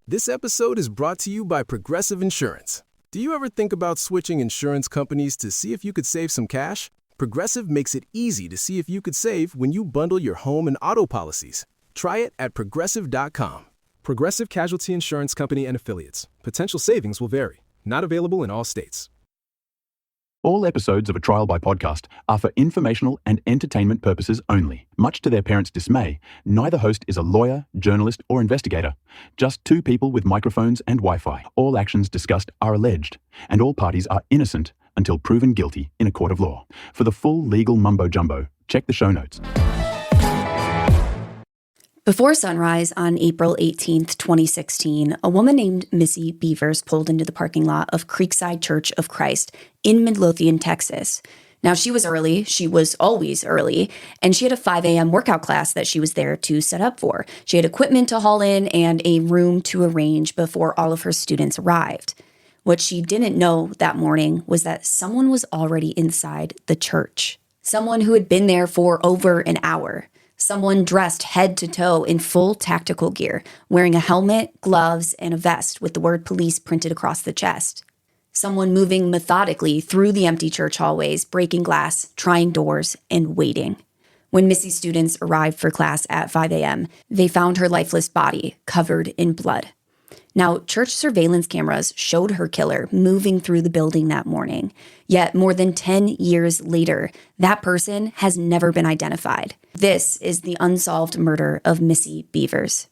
This episode is brought to you by Progressive Insurance. Do you ever think about switching insurance companies to see if you could save some cash? Progressive makes it easy to see if you could save when you bundle your home and auto policies. Try it at Progressive.com. Progressive Casualty Insurance Company and Affiliates. Potential savings will vary. Not available in all states. All episodes of A Trial by Podcast are for informational and entertainment purposes only. Much to their parents' dismay, neither host is a lawyer, journalist, or investigator. Just two people with microphones and Wi-Fi. All actions discussed are alleged, and all parties are innocent until proven guilty in a court of law. For the full legal mumbo-jumbo, check the show notes. Before sunrise on April 18th, 2016, a woman named Missy Bevers pulled into the parking lot of Creekside Church of Christ in Midlothian, Texas. Now, she was early. She was always early. And she had a 5 a.m. workout class that she was there to set up for. She had equipment to haul in and a room to arrange before all of her students arrived. What she didn't know that morning was that someone was already inside the church. Someone who had been there for over an hour. Someone dressed head to toe in full tactical gear, wearing a helmet, gloves, and a vest with the word police printed across the chest. Someone moving methodically through the empty church hallways, breaking glass, trying doors, and waiting. When Missy's students arrived for class at 5 a.m., they found her lifeless body covered in blood. Now, church surveillance cameras showed her killer moving through the building that morning. Yet, more than 10 years later, that person has never been identified. This is the unsolved murder of Missy Bevers.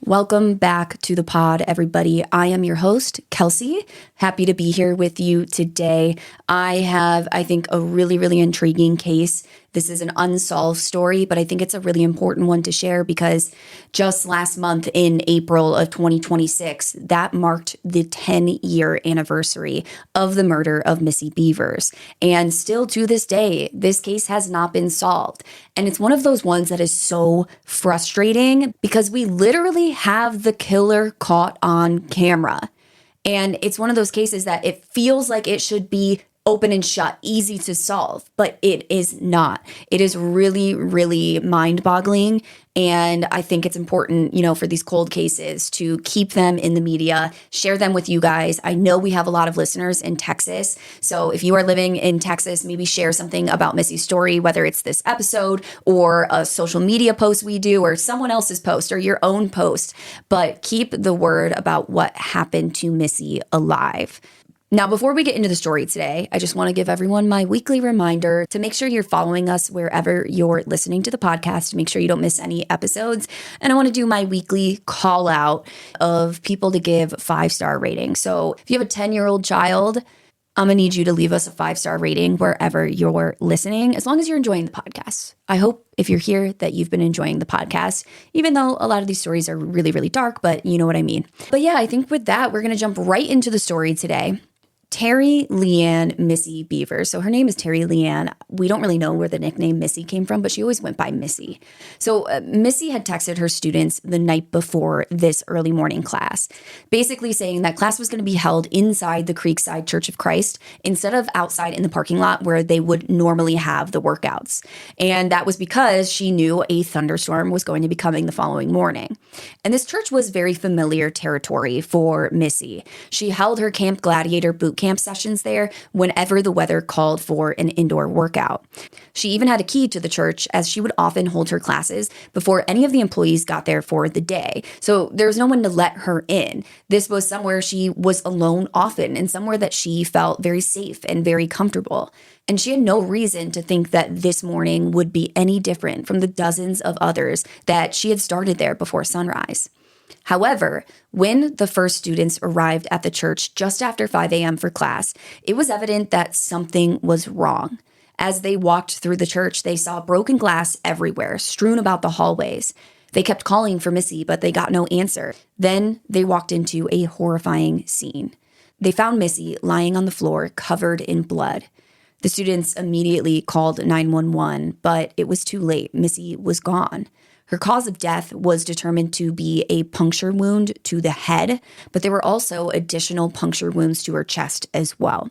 Welcome back to the pod, everybody. I am your host, Kelsey. Happy to be here with you today. I have, I think, a really intriguing case. This is an unsolved story, but I think it's a really important one to share because just last month in April of 2026, that marked the 10-year anniversary of the murder of Missy Bevers. And still to this day, this case has not been solved. And it's one of those ones that is so frustrating because we literally have the killer caught on camera. And it's one of those cases that it feels like it should be open and shut, easy to solve, but it is not. It is really mind-boggling. And I think it's important, for these cold cases to keep them in the media, share them with you guys. I know we have a lot of listeners in Texas. So if you are living in Texas, maybe share something about Missy's story, whether it's this episode or a social media post we do or someone else's post or your own post. But keep the word about what happened to Missy alive. Now, before we get into the story today, I just want to give everyone my weekly reminder to make sure you're following us wherever you're listening to the podcast to make sure you don't miss any episodes. And I want to do my weekly call out of people to give 5-star ratings. So if you have a 10-year-old child, I'm going to need you to leave us a 5-star rating wherever you're listening, as long as you're enjoying the podcast. I hope if you're here that you've been enjoying the podcast, even though a lot of these stories are really dark, but you know what I mean. But yeah, I think with that, we're going to jump right into the story today. Terry Leanne Missy Bevers. So her name is Terry Leanne. We don't really know where the nickname Missy came from, but she always went by Missy. So Missy had texted her students the night before this early morning class, basically saying that class was going to be held inside the Creekside Church of Christ instead of outside in the parking lot where they would normally have the workouts. And that was because she knew a thunderstorm was going to be coming the following morning. And this church was very familiar territory for Missy. She held her Camp Gladiator boot camp sessions there whenever the weather called for an indoor workout. She even had a key to the church, as she would often hold her classes before any of the employees got there for the day. So there was no one to let her in. This was somewhere she was alone often and somewhere that she felt very safe and very comfortable. And she had no reason to think that this morning would be any different from the dozens of others that she had started there before sunrise. However, when the first students arrived at the church just after 5 a.m. for class, it was evident that something was wrong. As they walked through the church, they saw broken glass everywhere, strewn about the hallways. They kept calling for Missy, but they got no answer. Then they walked into a horrifying scene. They found Missy lying on the floor, covered in blood. The students immediately called 911, but it was too late. Missy was gone. Her cause of death was determined to be a puncture wound to the head, but there were also additional puncture wounds to her chest as well.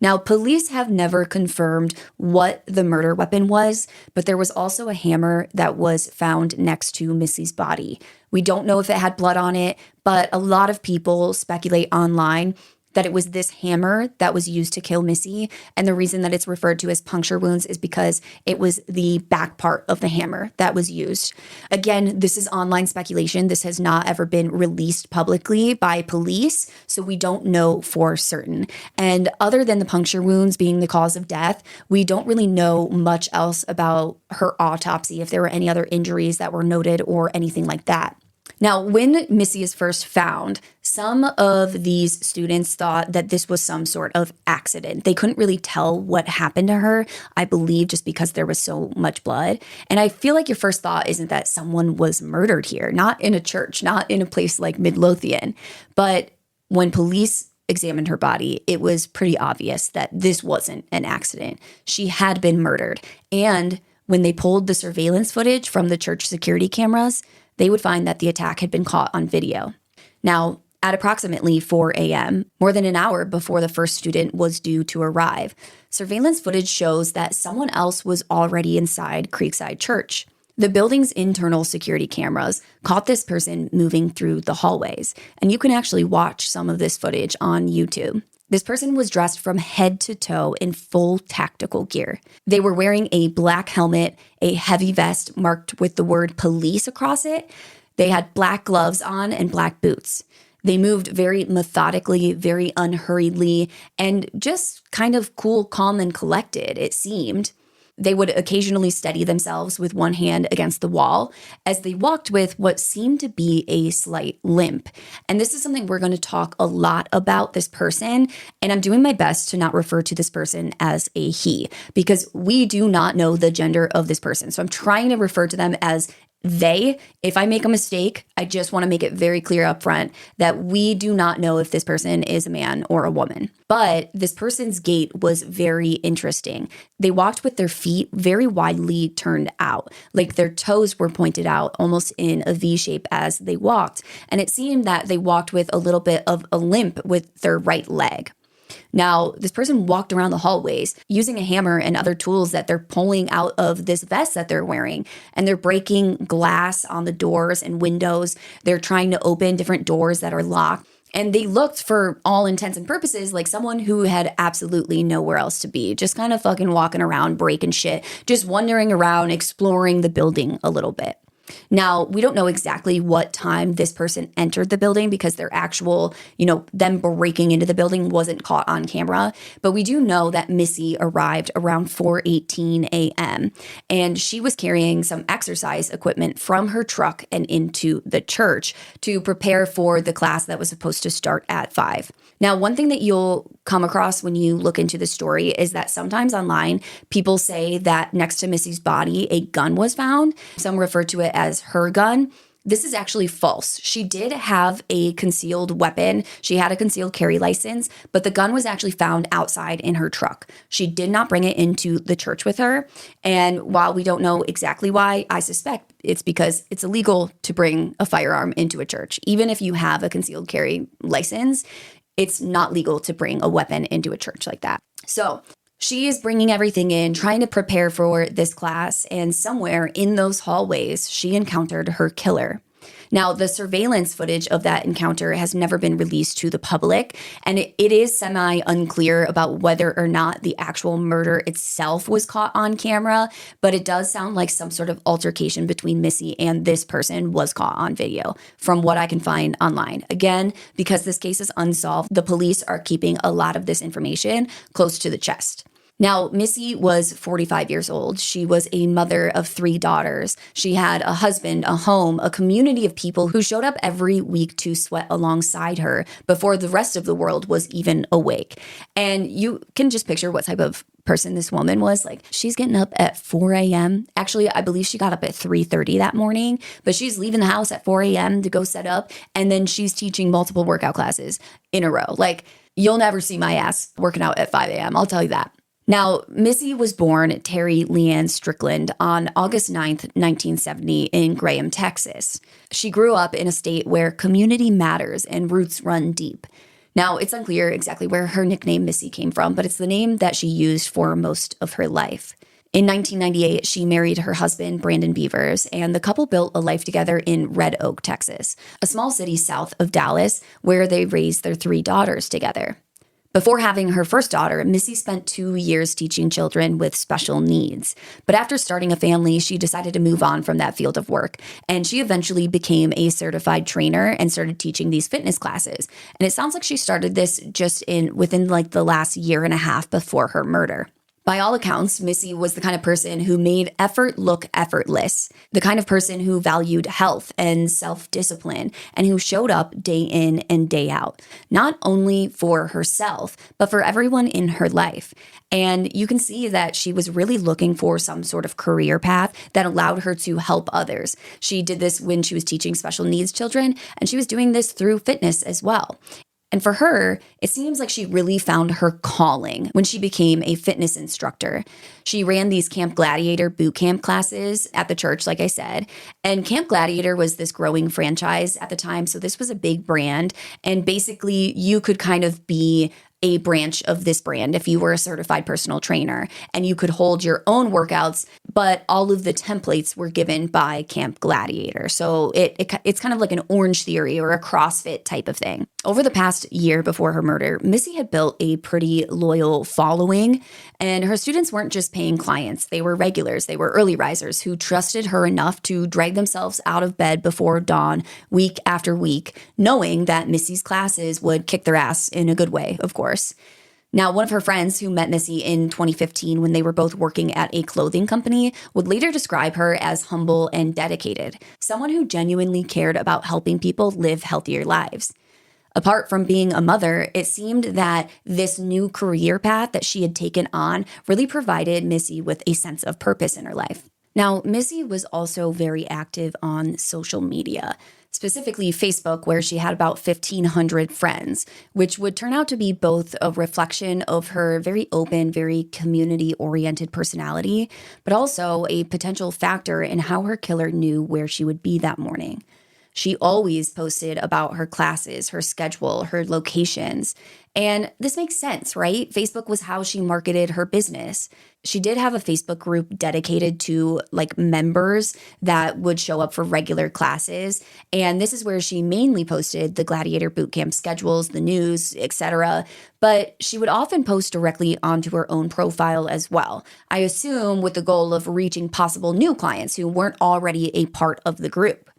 Now, police have never confirmed what the murder weapon was, but there was also a hammer that was found next to Missy's body. We don't know if it had blood on it, but a lot of people speculate online that it was this hammer that was used to kill Missy. And the reason that it's referred to as puncture wounds is because it was the back part of the hammer that was used. Again, this is online speculation. This has not ever been released publicly by police, so we don't know for certain. And other than the puncture wounds being the cause of death, we don't really know much else about her autopsy, if there were any other injuries that were noted or anything like that. Now, when Missy is first found, some of these students thought that this was some sort of accident. They couldn't really tell what happened to her, I believe, just because there was so much blood. And I feel like your first thought isn't that someone was murdered here, not in a church, not in a place like Midlothian. But when police examined her body, it was pretty obvious that this wasn't an accident. She had been murdered. And when they pulled the surveillance footage from the church security cameras, they would find that the attack had been caught on video. Now, at approximately 4 a.m., more than an hour before the first student was due to arrive, surveillance footage shows that someone else was already inside Creekside Church. The building's internal security cameras caught this person moving through the hallways, and you can actually watch some of this footage on YouTube. This person was dressed from head to toe in full tactical gear. They were wearing a black helmet, a heavy vest marked with the word police across it. They had black gloves on and black boots. They moved very methodically, very unhurriedly, and just kind of cool, calm, and collected, it seemed. They would occasionally steady themselves with one hand against the wall as they walked with what seemed to be a slight limp. And this is something we're going to talk a lot about, this person. And I'm doing my best to not refer to this person as a he, because we do not know the gender of this person. So I'm trying to refer to them as they. If I make a mistake, I just want to make it very clear up front that we do not know if this person is a man or a woman. But this person's gait was very interesting. They walked with their feet very widely turned out, like their toes were pointed out almost in a V shape as they walked. And it seemed that they walked with a little bit of a limp with their right leg. Now, this person walked around the hallways using a hammer and other tools that they're pulling out of this vest that they're wearing. And they're breaking glass on the doors and windows. They're trying to open different doors that are locked. And they looked, for all intents and purposes, like someone who had absolutely nowhere else to be. Just kind of fucking walking around, breaking shit, just wandering around, exploring the building a little bit. Now, we don't know exactly what time this person entered the building because their actual, them breaking into the building wasn't caught on camera. But we do know that Missy arrived around 4:18 a.m. and she was carrying some exercise equipment from her truck and into the church to prepare for the class that was supposed to start at 5. Now, one thing that you'll come across when you look into the story is that sometimes online, people say that next to Missy's body, a gun was found. Some refer to it as her gun. This is actually false. She did have a concealed weapon. She had a concealed carry license, but the gun was actually found outside in her truck. She did not bring it into the church with her. And while we don't know exactly why, I suspect it's because it's illegal to bring a firearm into a church. Even if you have a concealed carry license, it's not legal to bring a weapon into a church like that. So she is bringing everything in, trying to prepare for this class, and somewhere in those hallways, she encountered her killer. Now, the surveillance footage of that encounter has never been released to the public, and it is semi-unclear about whether or not the actual murder itself was caught on camera, but it does sound like some sort of altercation between Missy and this person was caught on video, from what I can find online. Again, because this case is unsolved, the police are keeping a lot of this information close to the chest. Now, Missy was 45 years old. She was a mother of 3 daughters. She had a husband, a home, a community of people who showed up every week to sweat alongside her before the rest of the world was even awake. And you can just picture what type of person this woman was. Like, she's getting up at 4 a.m. Actually, I believe she got up at 3:30 that morning, but she's leaving the house at 4 a.m. to go set up. And then she's teaching multiple workout classes in a row. Like, you'll never see my ass working out at 5 a.m. I'll tell you that. Now, Missy was born Terry Leanne Strickland on August 9th, 1970 in Graham, Texas. She grew up in a state where community matters and roots run deep. Now, it's unclear exactly where her nickname Missy came from, but it's the name that she used for most of her life. In 1998, she married her husband, Brandon Bevers, and the couple built a life together in Red Oak, Texas, a small city south of Dallas, where they raised their 3 daughters together. Before having her first daughter, Missy spent 2 years teaching children with special needs. But after starting a family, she decided to move on from that field of work. And she eventually became a certified trainer and started teaching these fitness classes. And it sounds like she started this just within the last year and a half before her murder. By all accounts, Missy was the kind of person who made effort look effortless, the kind of person who valued health and self-discipline, and who showed up day in and day out, not only for herself, but for everyone in her life. And you can see that she was really looking for some sort of career path that allowed her to help others. She did this when she was teaching special needs children, and she was doing this through fitness as well. And for her, it seems like she really found her calling when she became a fitness instructor. She ran these Camp Gladiator boot camp classes at the church, like I said. And Camp Gladiator was this growing franchise at the time. So this was a big brand. And basically, you could kind of be a branch of this brand if you were a certified personal trainer, and you could hold your own workouts, but all of the templates were given by Camp Gladiator. So it's kind of like an Orange Theory or a CrossFit type of thing. Over the past year before her murder, Missy had built a pretty loyal following, and her students weren't just paying clients. They were regulars. They were early risers who trusted her enough to drag themselves out of bed before dawn week after week, knowing that Missy's classes would kick their ass in a good way, of course. Now, one of her friends who met Missy in 2015 when they were both working at a clothing company would later describe her as humble and dedicated, someone who genuinely cared about helping people live healthier lives. Apart from being a mother, it seemed that this new career path that she had taken on really provided Missy with a sense of purpose in her life. Now, Missy was also very active on social media, specifically Facebook, where she had about 1,500 friends, which would turn out to be both a reflection of her very open, very community-oriented personality, but also a potential factor in how her killer knew where she would be that morning. She always posted about her classes, her schedule, her locations. And this makes sense, right? Facebook was how she marketed her business. She did have a Facebook group dedicated to members that would show up for regular classes. And this is where she mainly posted the Gladiator Bootcamp schedules, the news, etc. But she would often post directly onto her own profile as well. I assume with the goal of reaching possible new clients who weren't already a part of the group.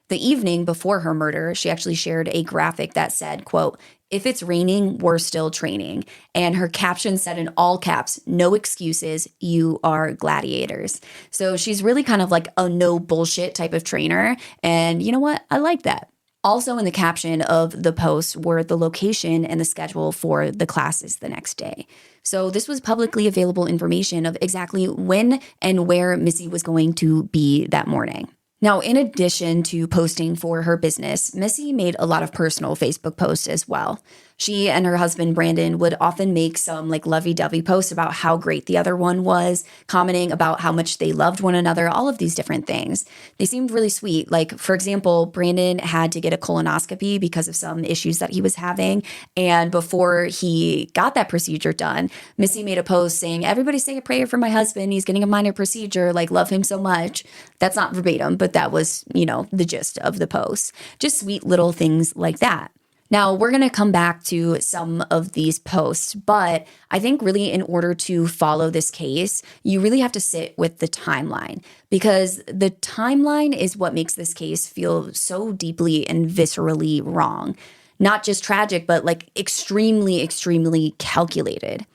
The evening before her murder, she actually shared a graphic that said, quote, "If it's raining, we're still training." And her caption said in all caps, "No excuses, you are gladiators." So she's really kind of like a no bullshit type of trainer. And you know what? I like that. Also in the caption of the post were the location and the schedule for the classes the next day. So this was publicly available information of exactly when and where Missy was going to be that morning. Now, in addition to posting for her business, Missy made a lot of personal Facebook posts as well. She and her husband, Brandon, would often make some lovey-dovey posts about how great the other one was, commenting about how much they loved one another, all of these different things. They seemed really sweet. For example, Brandon had to get a colonoscopy because of some issues that he was having. And before he got that procedure done, Missy made a post saying, "Everybody say a prayer for my husband. He's getting a minor procedure. Love him so much." That's not verbatim, but that was, the gist of the post. Just sweet little things like that. Now, we're going to come back to some of these posts, but I think really in order to follow this case, you really have to sit with the timeline, because the timeline is what makes this case feel so deeply and viscerally wrong. Not just tragic, but extremely, extremely calculated.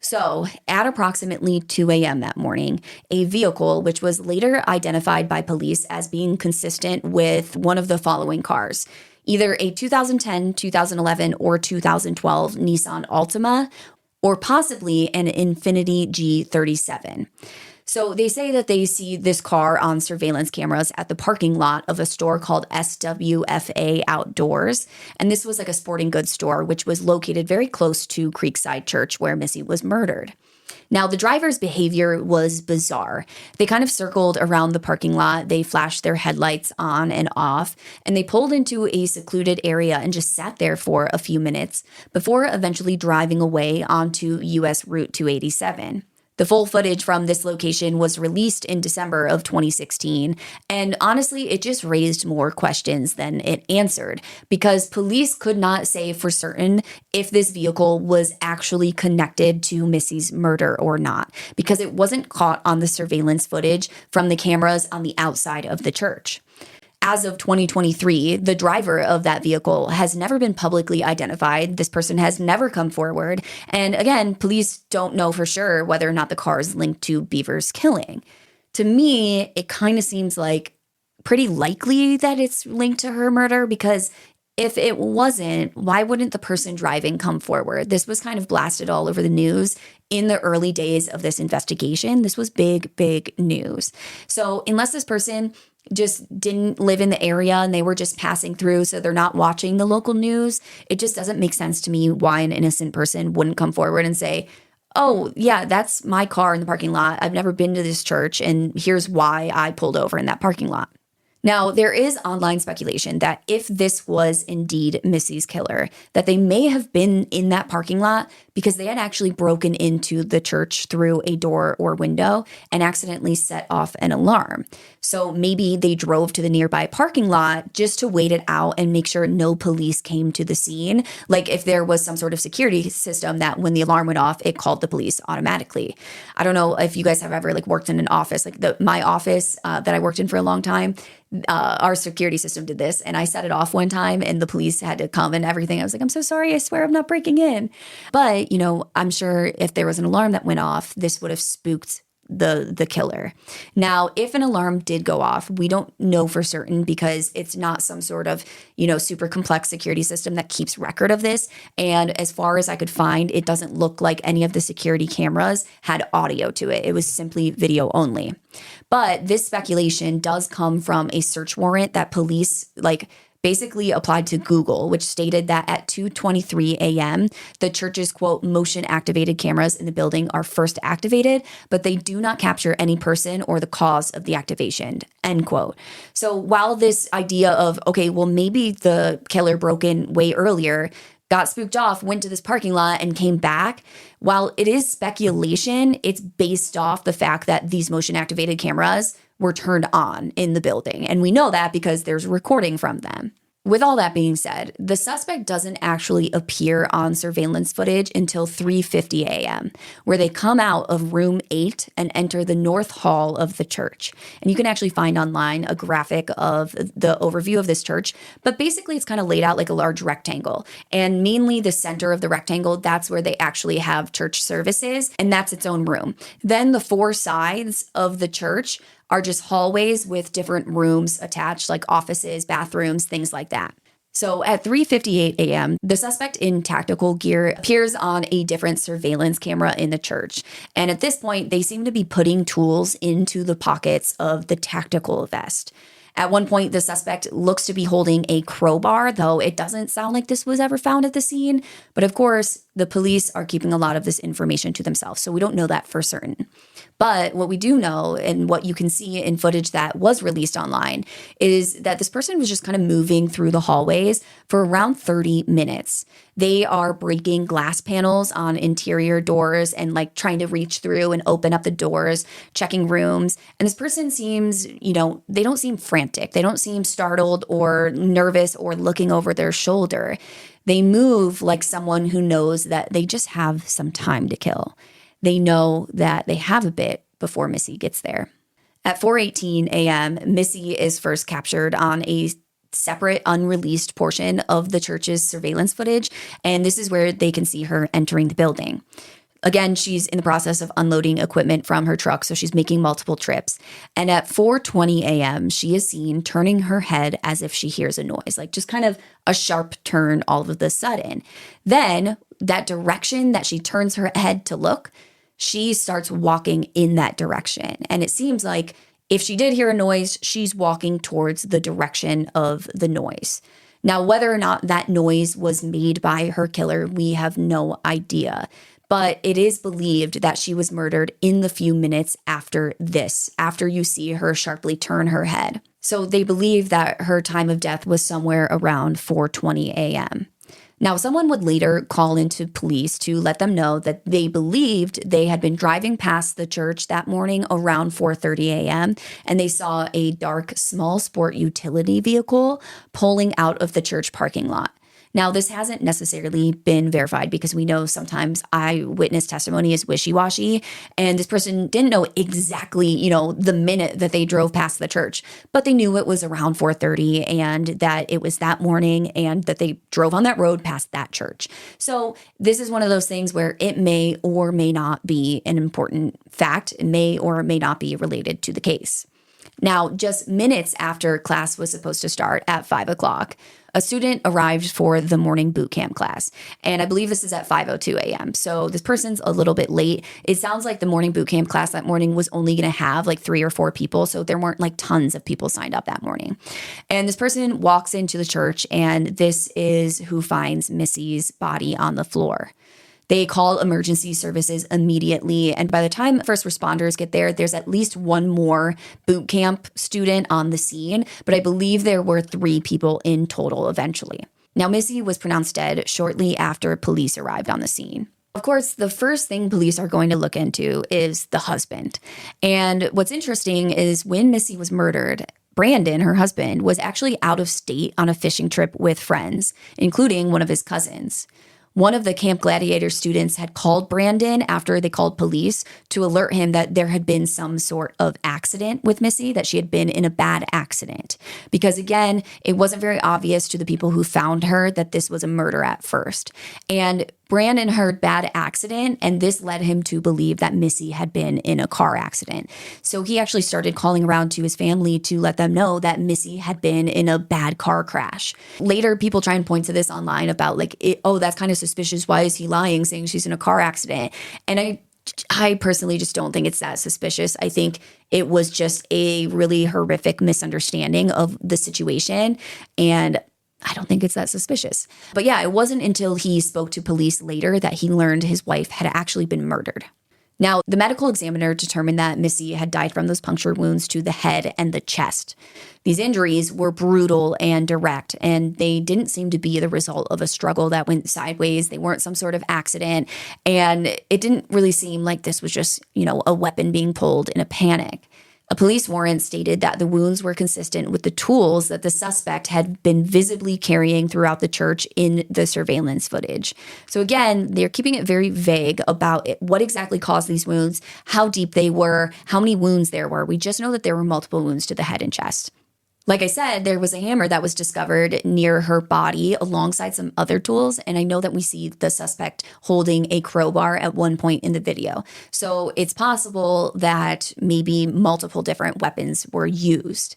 So, at approximately 2 a.m. that morning, a vehicle, which was later identified by police as being consistent with one of the following cars, either a 2010, 2011, or 2012 Nissan Altima, or possibly an Infiniti G37. So they say that they see this car on surveillance cameras at the parking lot of a store called SWFA Outdoors. And this was a sporting goods store, which was located very close to Creekside Church, where Missy was murdered. Now, the driver's behavior was bizarre. They kind of circled around the parking lot, they flashed their headlights on and off, and they pulled into a secluded area and just sat there for a few minutes before eventually driving away onto US Route 287. The full footage from this location was released in December of 2016, and honestly, it just raised more questions than it answered because police could not say for certain if this vehicle was actually connected to Missy's murder or not because it wasn't caught on the surveillance footage from the cameras on the outside of the church. As of 2023, the driver of that vehicle has never been publicly identified. This person has never come forward. And again, police don't know for sure whether or not the car is linked to Bevers' killing. To me, it kind of seems like pretty likely that it's linked to her murder because if it wasn't, why wouldn't the person driving come forward? This was kind of blasted all over the news in the early days of this investigation. This was big, big news. So unless this person just didn't live in the area and they were just passing through, so they're not watching the local news, it just doesn't make sense to me why an innocent person wouldn't come forward and say, oh, yeah, that's my car in the parking lot. I've never been to this church, and here's why I pulled over in that parking lot. Now, there is online speculation that if this was indeed Missy's killer, that they may have been in that parking lot because they had actually broken into the church through a door or window and accidentally set off an alarm. So maybe they drove to the nearby parking lot just to wait it out and make sure no police came to the scene. Like if there was some sort of security system that when the alarm went off, it called the police automatically. I don't know if you guys have ever worked in an office, my office that I worked in for a long time. Our security system did this, and I set it off one time and the police had to come and everything. I was like, I'm so sorry. I swear I'm not breaking in. But, I'm sure if there was an alarm that went off, this would have spooked the killer. Now, if an alarm did go off, we don't know for certain because it's not some sort of, super complex security system that keeps record of this. And as far as I could find, it doesn't look like any of the security cameras had audio to it. It was simply video only. But this speculation does come from a search warrant that police basically applied to Google, which stated that at 2:23 a.m., the church's, quote, motion-activated cameras in the building are first activated, but they do not capture any person or the cause of the activation, end quote. So while this idea of, okay, well, maybe the killer broke in way earlier, got spooked off, went to this parking lot and came back, while it is speculation, it's based off the fact that these motion-activated cameras were turned on in the building. And we know that because there's recording from them. With all that being said, the suspect doesn't actually appear on surveillance footage until 3:50 a.m., where they come out of room 8 and enter the north hall of the church. And you can actually find online a graphic of the overview of this church, but basically it's kind of laid out like a large rectangle. And mainly the center of the rectangle, that's where they actually have church services, and that's its own room. Then the 4 sides of the church are just hallways with different rooms attached, like offices, bathrooms, things like that. So at 3:58 a.m., the suspect in tactical gear appears on a different surveillance camera in the church. And at this point, they seem to be putting tools into the pockets of the tactical vest. At one point, the suspect looks to be holding a crowbar, though it doesn't sound like this was ever found at the scene. But of course, the police are keeping a lot of this information to themselves, so we don't know that for certain. But what we do know, and what you can see in footage that was released online, is that this person was just kind of moving through the hallways for around 30 minutes. They are breaking glass panels on interior doors and trying to reach through and open up the doors, checking rooms. And this person seems, they don't seem frantic. They don't seem startled or nervous or looking over their shoulder. They move like someone who knows that they just have some time to kill. They know that they have a bit before Missy gets there. At 4:18 a.m., Missy is first captured on a separate unreleased portion of the church's surveillance footage, and this is where they can see her entering the building. Again, she's in the process of unloading equipment from her truck, so she's making multiple trips. And at 4:20 a.m., she is seen turning her head as if she hears a noise, just kind of a sharp turn all of a sudden. Then that direction that she turns her head to look, she starts walking in that direction. And it seems like if she did hear a noise, she's walking towards the direction of the noise. Now, whether or not that noise was made by her killer, we have no idea. But it is believed that she was murdered in the few minutes after this, after you see her sharply turn her head. So they believe that her time of death was somewhere around 4:20 a.m. Now, someone would later call into police to let them know that they believed they had been driving past the church that morning around 4:30 a.m. and they saw a dark, small sport utility vehicle pulling out of the church parking lot. Now, this hasn't necessarily been verified because we know sometimes eyewitness testimony is wishy-washy, and this person didn't know exactly, the minute that they drove past the church, but they knew it was around 4:30 and that it was that morning and that they drove on that road past that church. So this is one of those things where it may or may not be an important fact. It may or may not be related to the case. Now, just minutes after class was supposed to start at 5 o'clock, a student arrived for the morning boot camp class. And I believe this is at 5:02 a.m. So this person's a little bit late. It sounds like the morning boot camp class that morning was only going to have like 3 or 4 people. So there weren't like tons of people signed up that morning. And this person walks into the church, and this is who finds Missy's body on the floor. They call emergency services immediately. And by the time first responders get there, there's at least one more boot camp student on the scene. But I believe there were 3 people in total eventually. Now, Missy was pronounced dead shortly after police arrived on the scene. Of course, the first thing police are going to look into is the husband. And what's interesting is when Missy was murdered, Brandon, her husband, was actually out of state on a fishing trip with friends, including one of his cousins. One of the Camp Gladiator students had called Brandon after they called police to alert him that there had been some sort of accident with Missy, that she had been in a bad accident. Because again, it wasn't very obvious to the people who found her that this was a murder at first. And Brandon heard bad accident, and this led him to believe that Missy had been in a car accident. So he actually started calling around to his family to let them know that Missy had been in a bad car crash. Later, people try and point to this online about that's kind of suspicious. Why is he lying, saying she's in a car accident? And I personally just don't think it's that suspicious. I think it was just a really horrific misunderstanding of the situation, and I don't think it's that suspicious. But yeah, it wasn't until he spoke to police later that he learned his wife had actually been murdered. Now, the medical examiner determined that Missy had died from those puncture wounds to the head and the chest. These injuries were brutal and direct, and they didn't seem to be the result of a struggle that went sideways. They weren't some sort of accident, and it didn't really seem like this was just, a weapon being pulled in a panic. A police warrant stated that the wounds were consistent with the tools that the suspect had been visibly carrying throughout the church in the surveillance footage. So again, they're keeping it very vague about what exactly caused these wounds, how deep they were, how many wounds there were. We just know that there were multiple wounds to the head and chest. Like I said, there was a hammer that was discovered near her body alongside some other tools. And I know that we see the suspect holding a crowbar at one point in the video. So it's possible that maybe multiple different weapons were used.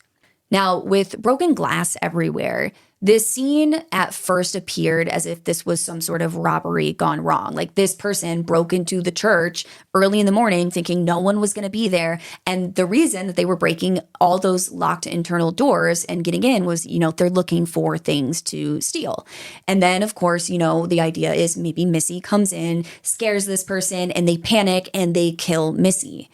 Now, with broken glass everywhere, this scene at first appeared as if this was some sort of robbery gone wrong. Like this person broke into the church early in the morning thinking no one was going to be there. And the reason that they were breaking all those locked internal doors and getting in was, they're looking for things to steal. And then, of course, the idea is maybe Missy comes in, scares this person, and they panic and they kill Missy.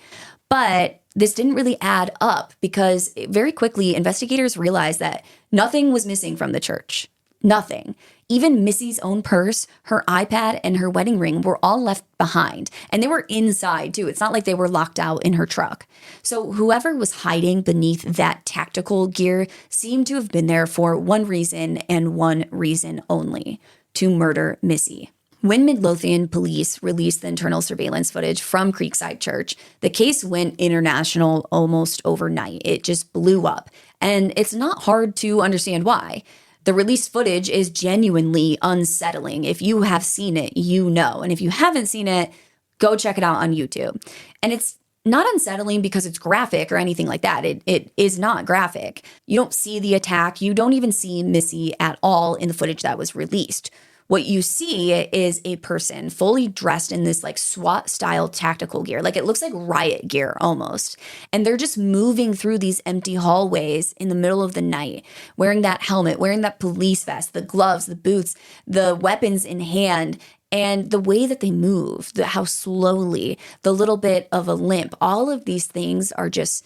But this didn't really add up because very quickly investigators realized that nothing was missing from the church. Nothing. Even Missy's own purse, her iPad, and her wedding ring were all left behind. And they were inside too. It's not like they were locked out in her truck. So whoever was hiding beneath that tactical gear seemed to have been there for one reason and one reason only: to murder Missy. When Midlothian police released the internal surveillance footage from Creekside Church, the case went international almost overnight. It just blew up. And it's not hard to understand why. The released footage is genuinely unsettling. If you have seen it, you know. And if you haven't seen it, go check it out on YouTube. And it's not unsettling because it's graphic or anything like that. It is not graphic. You don't see the attack. You don't even see Missy at all in the footage that was released. What you see is a person fully dressed in this SWAT style tactical gear. It looks like riot gear almost. And they're just moving through these empty hallways in the middle of the night, wearing that helmet, wearing that police vest, the gloves, the boots, the weapons in hand. And the way that they move, how slowly, the little bit of a limp, all of these things are just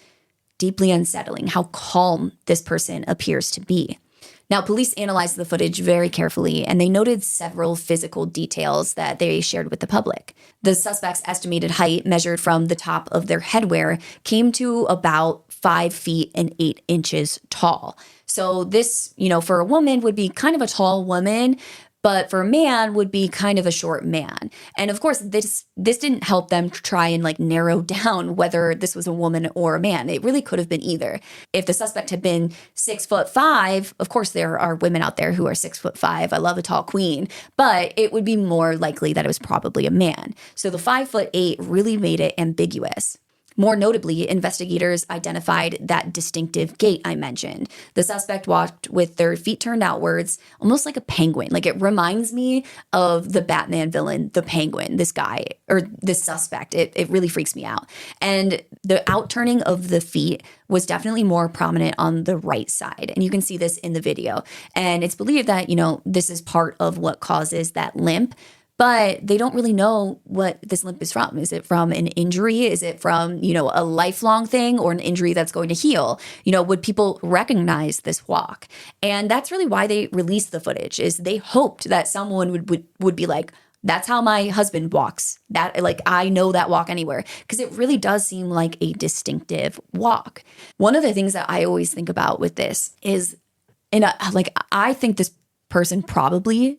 deeply unsettling, how calm this person appears to be. Now, police analyzed the footage very carefully, and they noted several physical details that they shared with the public. The suspect's estimated height, measured from the top of their headwear, came to about 5 feet and 8 inches tall. So this, for a woman would be kind of a tall woman, but for a man would be kind of a short man. And of course, this didn't help them try and narrow down whether this was a woman or a man. It really could have been either. If the suspect had been 6'5", of course there are women out there who are 6'5". I love a tall queen, but it would be more likely that it was probably a man. So the 5'8" really made it ambiguous. More notably, investigators identified that distinctive gait I mentioned. The suspect walked with their feet turned outwards, almost like a penguin. It reminds me of the Batman villain, the Penguin, this guy, or this suspect. It really freaks me out. And the outturning of the feet was definitely more prominent on the right side. And you can see this in the video. And it's believed that, this is part of what causes that limp. But they don't really know what this limp is from. Is it from an injury? Is it from, a lifelong thing or an injury that's going to heal? Would people recognize this walk? And that's really why they released the footage, is they hoped that someone would be like, that's how my husband walks. That I know that walk anywhere, because it really does seem like a distinctive walk. One of the things that I always think about with this is, I think this person probably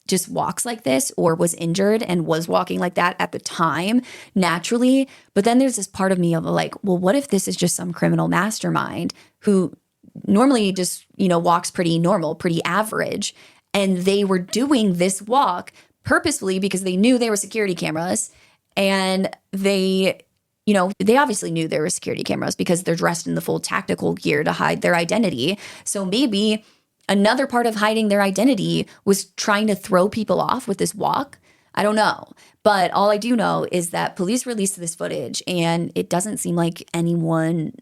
just walks like this or was injured and was walking like that at the time naturally. But then there's this part of me of well, what if this is just some criminal mastermind who normally just, walks pretty normal, pretty average. And they were doing this walk purposefully because they knew they were security cameras. And they obviously knew there were security cameras because they're dressed in the full tactical gear to hide their identity. So maybe another part of hiding their identity was trying to throw people off with this walk. I don't know. But all I do know is that police released this footage and it doesn't seem like anyone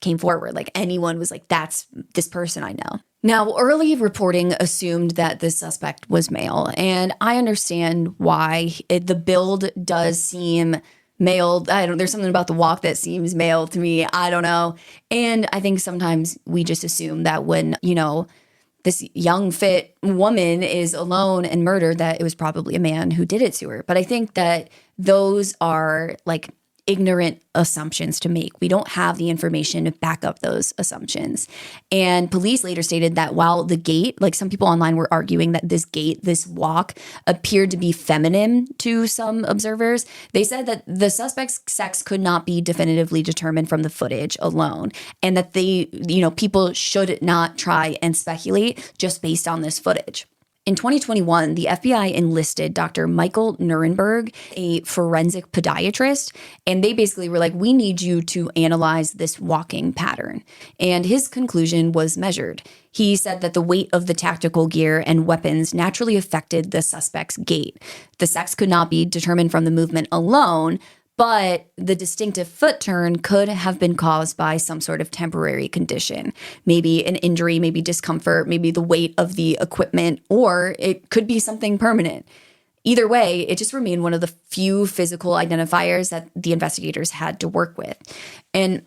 came forward. Anyone was that's this person I know. Now, early reporting assumed that this suspect was male. And I understand why. The build does seem male. There's something about the walk that seems male to me. I don't know. And I think sometimes we just assume that when, this young, fit woman is alone and murdered, that it was probably a man who did it to her. But I think that those are ignorant assumptions to make. We don't have the information to back up those assumptions. And police later stated that while the gait, some people online were arguing that this gait, this walk, appeared to be feminine to some observers, they said that the suspect's sex could not be definitively determined from the footage alone. And that people should not try and speculate just based on this footage. In 2021, the FBI enlisted Dr. Michael Nuremberg, a forensic podiatrist, and they basically were like, we need you to analyze this walking pattern. And his conclusion was measured. He said that the weight of the tactical gear and weapons naturally affected the suspect's gait. The sex could not be determined from the movement alone, but the distinctive foot turn could have been caused by some sort of temporary condition, maybe an injury, maybe discomfort, maybe the weight of the equipment, or it could be something permanent. Either way, it just remained one of the few physical identifiers that the investigators had to work with. And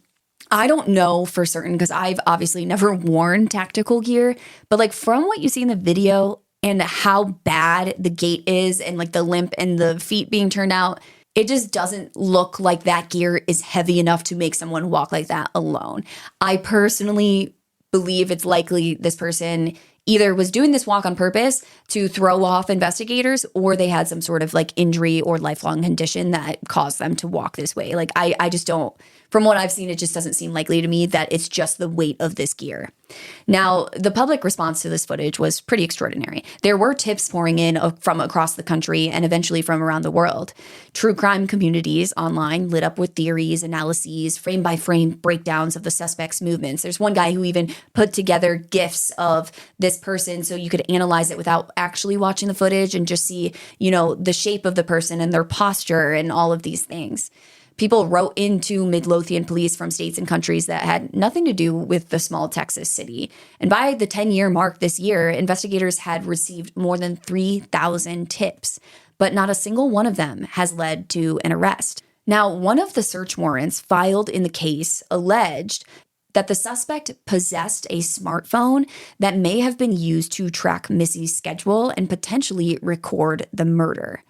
I don't know for certain because I've obviously never worn tactical gear, but from what you see in the video and how bad the gait is and the limp and the feet being turned out, it just doesn't look like that gear is heavy enough to make someone walk like that alone. I personally believe it's likely this person either was doing this walk on purpose to throw off investigators, or they had some sort of injury or lifelong condition that caused them to walk this way. I just don't, from what I've seen, it just doesn't seem likely to me that it's just the weight of this gear. Now, the public response to this footage was pretty extraordinary. There were tips pouring in from across the country and eventually from around the world. True crime communities online lit up with theories, analyses, frame-by-frame breakdowns of the suspect's movements. There's one guy who even put together GIFs of this person so you could analyze it without actually watching the footage and just see, the shape of the person and their posture and all of these things. People wrote into Midlothian police from states and countries that had nothing to do with the small Texas city. And by the 10-year mark this year, investigators had received more than 3,000 tips. but not a single one of them has led to an arrest. Now, one of the search warrants filed in the case alleged that the suspect possessed a smartphone that may have been used to track Missy's schedule and potentially record the murder.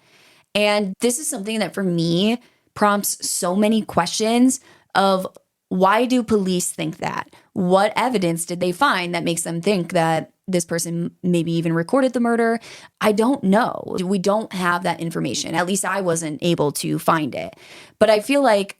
And this is something that for me prompts so many questions of why do police think that? What evidence did they find that makes them think that this person maybe even recorded the murder? I don't know. We don't have that information. At least I wasn't able to find it. But I feel like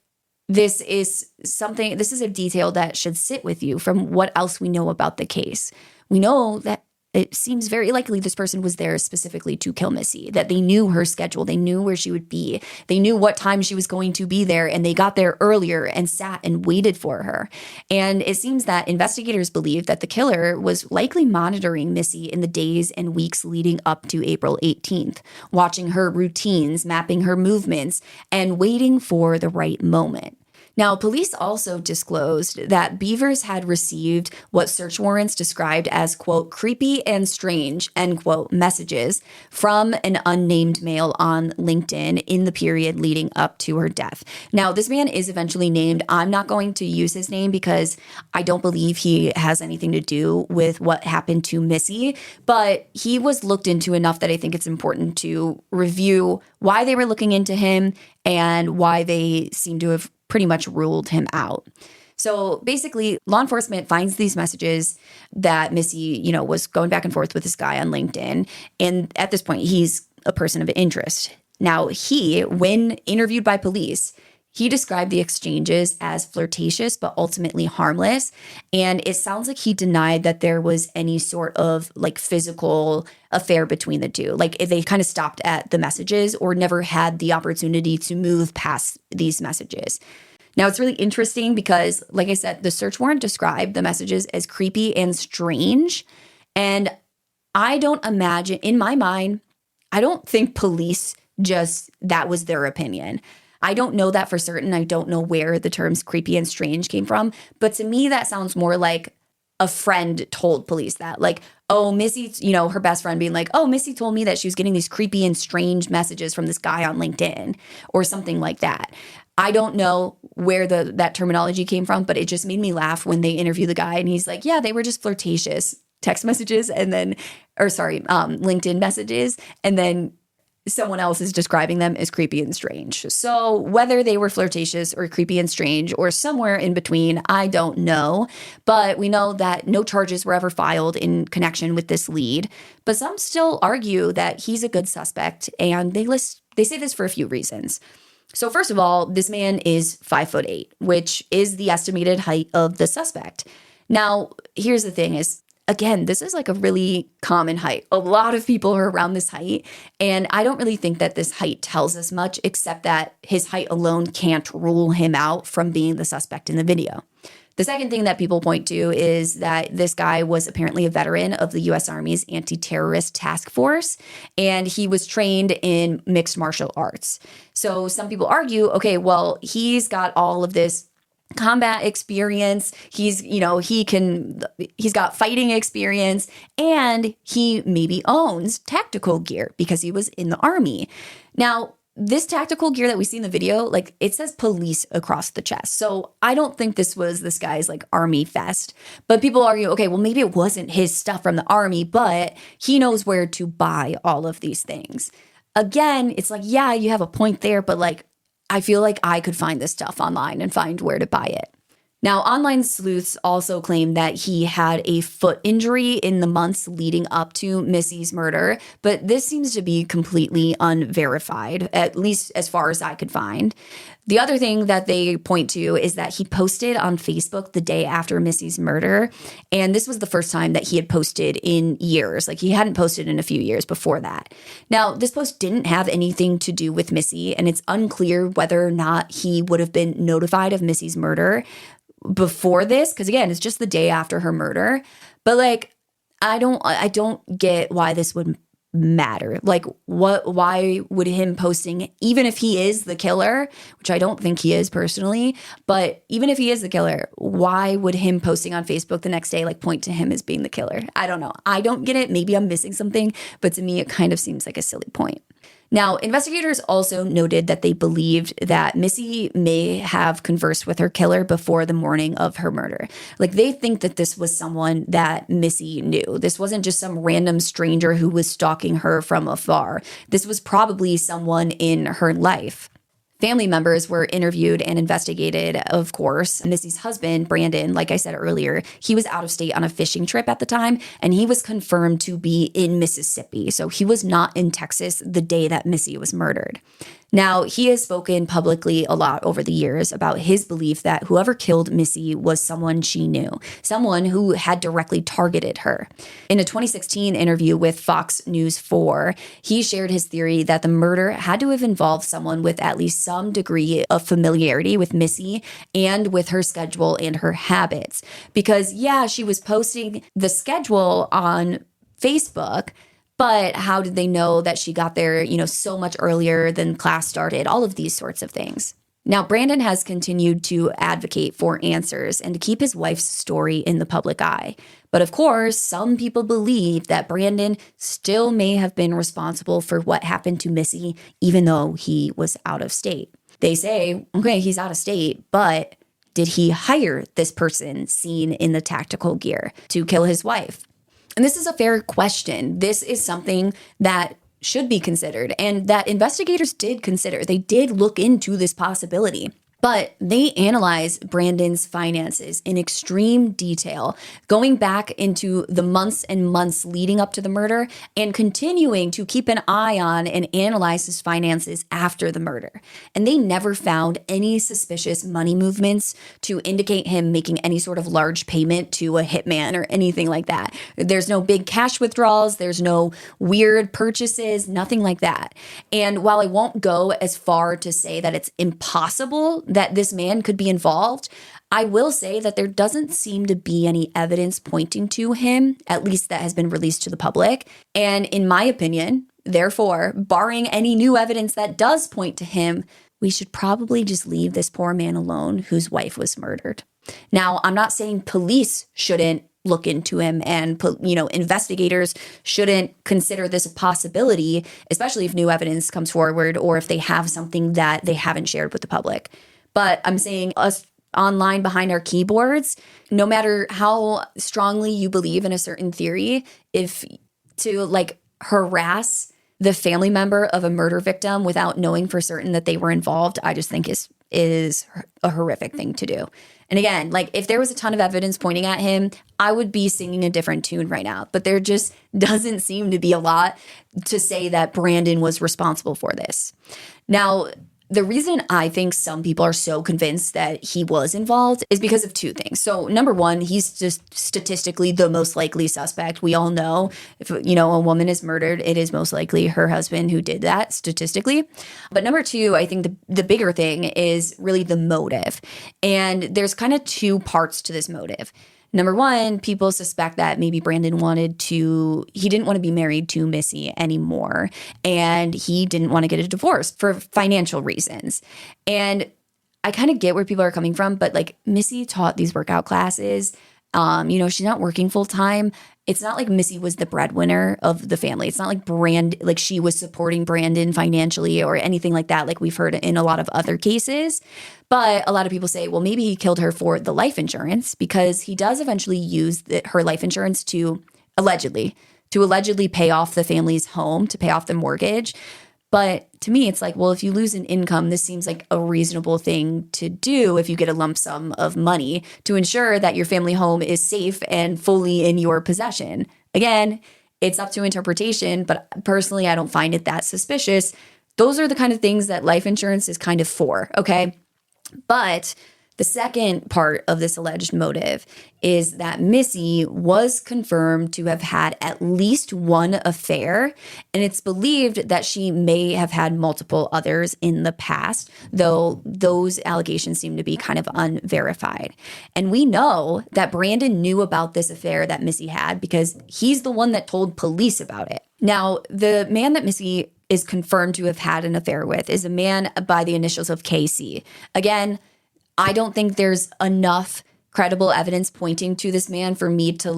this is a detail that should sit with you from what else we know about the case. We know that it seems very likely this person was there specifically to kill Missy, that they knew her schedule, they knew where she would be, they knew what time she was going to be there, and they got there earlier and sat and waited for her. And it seems that investigators believe that the killer was likely monitoring Missy in the days and weeks leading up to April 18th, watching her routines, mapping her movements, and waiting for the right moment. Now, police also disclosed that Bevers had received what search warrants described as, quote, creepy and strange, end quote, messages from an unnamed male on LinkedIn in the period leading up to her death. Now, this man is eventually named. I'm not going to use his name because I don't believe he has anything to do with what happened to Missy, but he was looked into enough that I think it's important to review why they were looking into him and why they seem to have pretty much ruled him out. So basically, law enforcement finds these messages that Missy, was going back and forth with this guy on LinkedIn. And at this point, he's a person of interest. Now, when interviewed by police, he described the exchanges as flirtatious, but ultimately harmless. And it sounds like he denied that there was any sort of physical affair between the two. Like they kind of stopped at the messages or never had the opportunity to move past these messages. Now, it's really interesting because, like I said, the search warrant described the messages as creepy and strange. And I don't imagine, in my mind, I don't think police that was their opinion. I don't know that for certain. I don't know where the terms creepy and strange came from. But to me, that sounds more like a friend told police that. Like, oh, Missy, her best friend being like, oh, Missy told me that she was getting these creepy and strange messages from this guy on LinkedIn or something like that. I don't know where that terminology came from, but it just made me laugh when they interview the guy and he's like, yeah, they were just flirtatious text messages LinkedIn messages. And then someone else is describing them as creepy and strange. So whether they were flirtatious or creepy and strange or somewhere in between, I don't know. But we know that no charges were ever filed in connection with this lead. But some still argue that he's a good suspect, and they say this for a few reasons. So first of all, this man is 5'8", which is the estimated height of the suspect. Now, here's the thing is, again, this is like a really common height. A lot of people are around this height, and I don't really think that this height tells us much, except that his height alone can't rule him out from being the suspect in the video. The second thing that people point to is that this guy was apparently a veteran of the U.S. Army's anti-terrorist task force, and he was trained in mixed martial arts. So some people argue, okay, well, he's got all of this combat experience. He's got fighting experience, and he maybe owns tactical gear because he was in the Army. Now, this tactical gear that we see in the video, it says police across the chest. So I don't think this was this guy's Army vest. But people argue, okay, well, maybe it wasn't his stuff from the Army, but he knows where to buy all of these things. Again, it's yeah, you have a point there, but I feel like I could find this stuff online and find where to buy it. Now, online sleuths also claim that he had a foot injury in the months leading up to Missy's murder, but this seems to be completely unverified, at least as far as I could find. The other thing that they point to is that he posted on Facebook the day after Missy's murder, and this was the first time that he had posted in years. He hadn't posted in a few years before that. Now, this post didn't have anything to do with Missy, and it's unclear whether or not he would have been notified of Missy's murder before this, because again, it's just the day after her murder. But I don't get why this would matter. Why would him posting, even if he is the killer, which I don't think he is personally, but even if he is the killer, why would him posting on Facebook the next day point to him as being the killer? I don't know. I don't get it. Maybe I'm missing something, but to me, it kind of seems like a silly point. Now, investigators also noted that they believed that Missy may have conversed with her killer before the morning of her murder. Like, they think that this was someone that Missy knew. This wasn't just some random stranger who was stalking her from afar. This was probably someone in her life. Family members were interviewed and investigated, of course. Missy's husband, Brandon, like I said earlier, he was out of state on a fishing trip at the time, and he was confirmed to be in Mississippi. So he was not in Texas the day that Missy was murdered. Now, he has spoken publicly a lot over the years about his belief that whoever killed Missy was someone she knew, someone who had directly targeted her. In a 2016 interview with Fox News 4, he shared his theory that the murder had to have involved someone with at least some degree of familiarity with Missy and with her schedule and her habits. Because, yeah, she was posting the schedule on Facebook, but how did they know that she got there, so much earlier than class started? All of these sorts of things. Now, Brandon has continued to advocate for answers and to keep his wife's story in the public eye. But of course, some people believe that Brandon still may have been responsible for what happened to Missy, even though he was out of state. They say, okay, he's out of state, but did he hire this person seen in the tactical gear to kill his wife? And this is a fair question. This is something that should be considered and that investigators did consider. They did look into this possibility. But they analyzed Brandon's finances in extreme detail, going back into the months and months leading up to the murder and continuing to keep an eye on and analyze his finances after the murder. And they never found any suspicious money movements to indicate him making any sort of large payment to a hitman or anything like that. There's no big cash withdrawals. There's no weird purchases, nothing like that. And while I won't go as far to say that it's impossible that this man could be involved, I will say that there doesn't seem to be any evidence pointing to him, at least that has been released to the public. And in my opinion, therefore, barring any new evidence that does point to him, we should probably just leave this poor man alone whose wife was murdered. Now, I'm not saying police shouldn't look into him and, investigators shouldn't consider this a possibility, especially if new evidence comes forward or if they have something that they haven't shared with the public. But I'm saying us online behind our keyboards, no matter how strongly you believe in a certain theory, if to harass the family member of a murder victim without knowing for certain that they were involved, I just think is a horrific thing to do. And again, if there was a ton of evidence pointing at him, I would be singing a different tune right now. But there just doesn't seem to be a lot to say that Brandon was responsible for this. Now, the reason I think some people are so convinced that he was involved is because of two things. So number one, he's just statistically the most likely suspect. We all know if, a woman is murdered, it is most likely her husband who did that statistically. But number two, I think the bigger thing is really the motive. And there's kind of two parts to this motive. Number one, people suspect that maybe Brandon he didn't want to be married to Missy anymore, and he didn't want to get a divorce for financial reasons. And I kind of get where people are coming from, but Missy taught these workout classes. She's not working full time. It's not like Missy was the breadwinner of the family. It's not like she was supporting Brandon financially or anything like that, like we've heard in a lot of other cases. But a lot of people say, well, maybe he killed her for the life insurance because he does eventually use her life insurance to allegedly pay off the family's home, to pay off the mortgage. But to me, it's well, if you lose an income, this seems like a reasonable thing to do if you get a lump sum of money to ensure that your family home is safe and fully in your possession. Again, it's up to interpretation, but personally, I don't find it that suspicious. Those are the kind of things that life insurance is kind of for, okay? But the second part of this alleged motive is that Missy was confirmed to have had at least one affair, and it's believed that she may have had multiple others in the past, though those allegations seem to be kind of unverified. And we know that Brandon knew about this affair that Missy had because he's the one that told police about it. Now, the man that Missy is confirmed to have had an affair with is a man by the initials of KC. Again, I don't think there's enough credible evidence pointing to this man for me to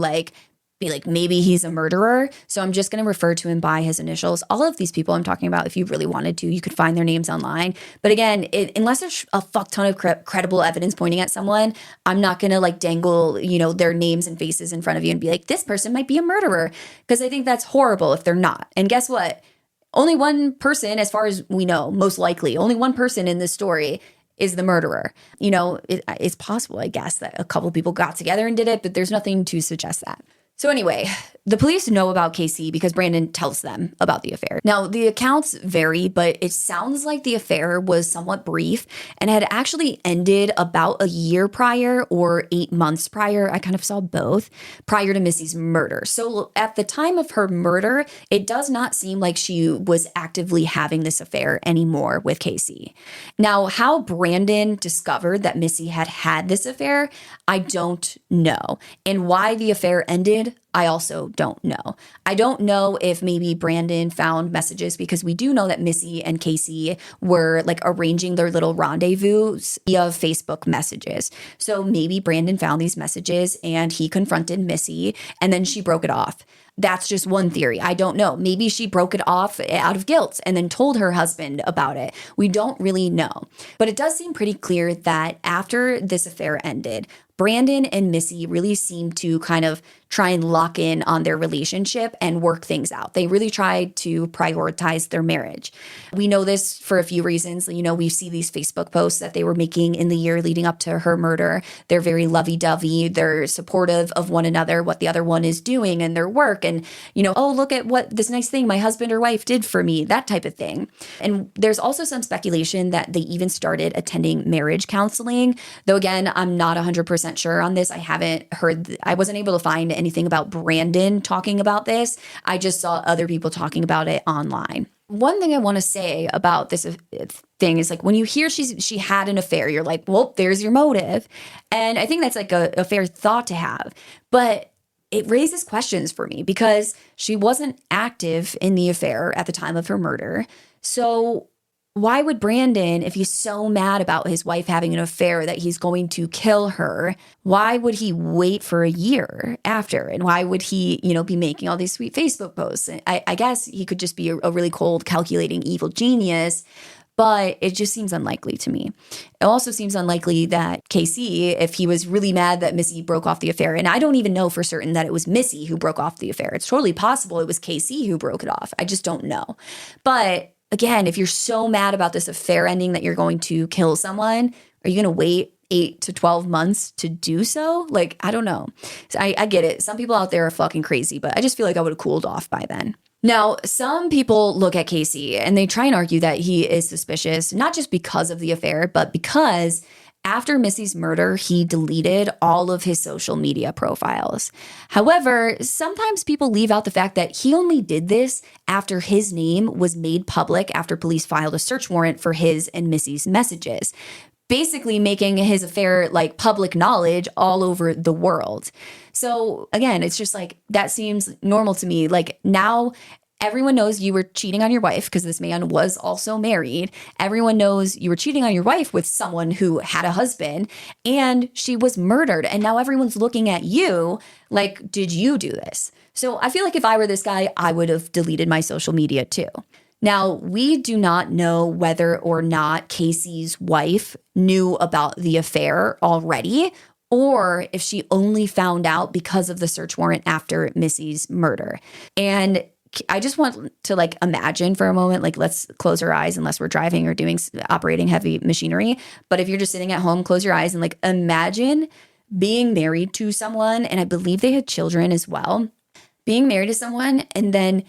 be like, maybe he's a murderer. So I'm just going to refer to him by his initials. All of these people I'm talking about, if you really wanted to, you could find their names online. But again, unless there's a fuck ton of credible evidence pointing at someone, I'm not going to like dangle, their names and faces in front of you and be like, this person might be a murderer. Because I think that's horrible if they're not. And guess what? Only one person, as far as we know, most likely, only one person in this story is the murderer. It's possible, I guess, that a couple people got together and did it, but there's nothing to suggest that. So anyway, the police know about Casey because Brandon tells them about the affair. Now, the accounts vary, but it sounds like the affair was somewhat brief and had actually ended about a year prior or 8 months prior. I kind of saw both prior to Missy's murder. So at the time of her murder, it does not seem like she was actively having this affair anymore with Casey. Now, how Brandon discovered that Missy had this affair, I don't know. And why the affair ended, I also don't know. I don't know if maybe Brandon found messages, because we do know that Missy and Casey were like arranging their little rendezvous via Facebook messages. So maybe Brandon found these messages and he confronted Missy and then she broke it off. That's just one theory. I don't know. Maybe she broke it off out of guilt and then told her husband about it. We don't really know. But it does seem pretty clear that after this affair ended, Brandon and Missy really seemed to kind of try and lock in on their relationship and work things out. They really tried to prioritize their marriage. We know this for a few reasons. We see these Facebook posts that they were making in the year leading up to her murder. They're very lovey-dovey. They're supportive of one another, what the other one is doing and their work. And, oh, look at what this nice thing my husband or wife did for me, that type of thing. And there's also some speculation that they even started attending marriage counseling. Though again, I'm not 100% sure on this. I haven't heard, I wasn't able to find anything about Brandon talking about this. I just saw other people talking about it online. One thing I want to say about this thing is, like, when you hear she had an affair, you're like, well, there's your motive. And I think that's like a fair thought to have. But it raises questions for me because she wasn't active in the affair at the time of her murder. So why would Brandon, if he's so mad about his wife having an affair that he's going to kill her, why would he wait for a year after? And why would he, be making all these sweet Facebook posts? I guess he could just be a really cold, calculating, evil genius, but it just seems unlikely to me. It also seems unlikely that Casey, if he was really mad that Missy broke off the affair, and I don't even know for certain that it was Missy who broke off the affair. It's totally possible it was Casey who broke it off. I just don't know. But again, if you're so mad about this affair ending that you're going to kill someone, are you going to wait 8 to 12 months to do so? Like, I don't know. So I get it. Some people out there are fucking crazy, but I just feel like I would have cooled off by then. Now, some people look at Casey and they try and argue that he is suspicious, not just because of the affair, but because after Missy's murder, he deleted all of his social media profiles. However, sometimes people leave out the fact that he only did this after his name was made public after police filed a search warrant for his and Missy's messages, basically making his affair like public knowledge all over the world. So again, it's just like, that seems normal to me. Like, now everyone knows you were cheating on your wife, because this man was also married. Everyone knows you were cheating on your wife with someone who had a husband, and she was murdered. And now everyone's looking at you like, did you do this? So I feel like if I were this guy, I would have deleted my social media too. Now, we do not know whether or not Casey's wife knew about the affair already, or if she only found out because of the search warrant after Missy's murder. And I just want to imagine for a moment, let's close our eyes unless we're driving or operating heavy machinery. But if you're just sitting at home, close your eyes and imagine being married to someone. And I believe they had children as well. Being married to someone, and then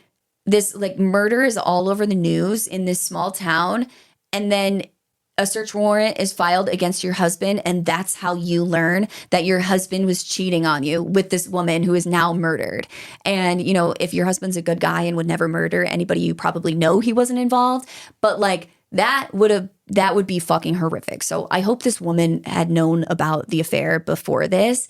this murder is all over the news in this small town. And then a search warrant is filed against your husband, and that's how you learn that your husband was cheating on you with this woman who is now murdered. And, if your husband's a good guy and would never murder anybody, you probably know he wasn't involved. But that would be fucking horrific. So I hope this woman had known about the affair before this,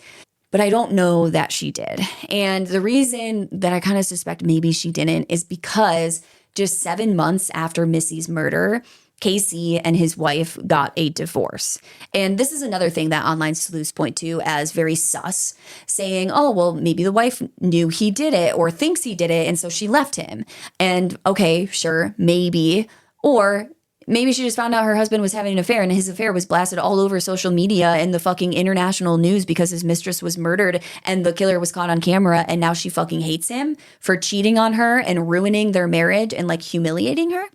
but I don't know that she did. And the reason that I kind of suspect maybe she didn't is because just 7 months after Missy's murder, Casey and his wife got a divorce. And this is another thing that online sleuths point to as very sus, saying, oh, well, maybe the wife knew he did it or thinks he did it, and so she left him. And okay, sure, maybe. Or maybe she just found out her husband was having an affair, and his affair was blasted all over social media and the fucking international news because his mistress was murdered and the killer was caught on camera, and now she fucking hates him for cheating on her and ruining their marriage and like humiliating her.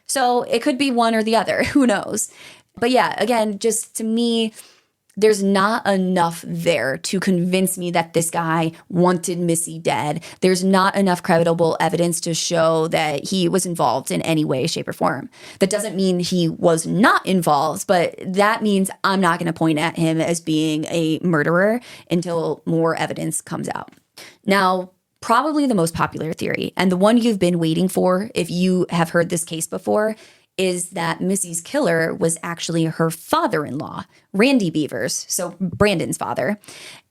So it could be one or the other. Who knows? But yeah, again, just to me, there's not enough there to convince me that this guy wanted Missy dead. There's not enough credible evidence to show that he was involved in any way, shape, or form. That doesn't mean he was not involved, but that means I'm not going to point at him as being a murderer until more evidence comes out. Now, probably the most popular theory, and the one you've been waiting for if you have heard this case before, is that Missy's killer was actually her father-in-law, Randy Bevers, so Brandon's father.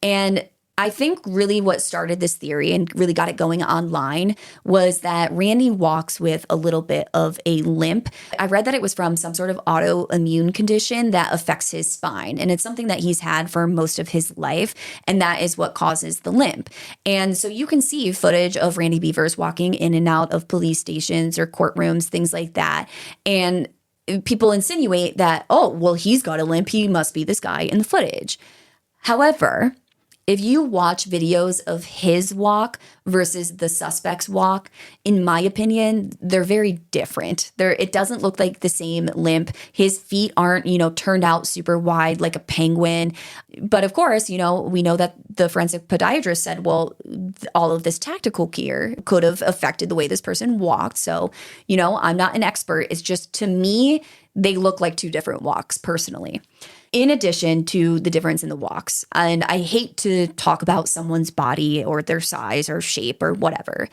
And I think really what started this theory and really got it going online was that Randy walks with a little bit of a limp. I read that it was from some sort of autoimmune condition that affects his spine. And it's something that he's had for most of his life. And that is what causes the limp. And so you can see footage of Randy Bevers walking in and out of police stations or courtrooms, things like that. And people insinuate that, oh, well, he's got a limp. He must be this guy in the footage. However, if you watch videos of his walk versus the suspect's walk, in my opinion, they're very different. It doesn't look like the same limp. His feet aren't, turned out super wide like a penguin. But of course, we know that the forensic podiatrist said, well, all of this tactical gear could have affected the way this person walked. So, I'm not an expert. It's just, to me, they look like two different walks personally. In addition to the difference in the walks, and I hate to talk about someone's body or their size or shape or whatever,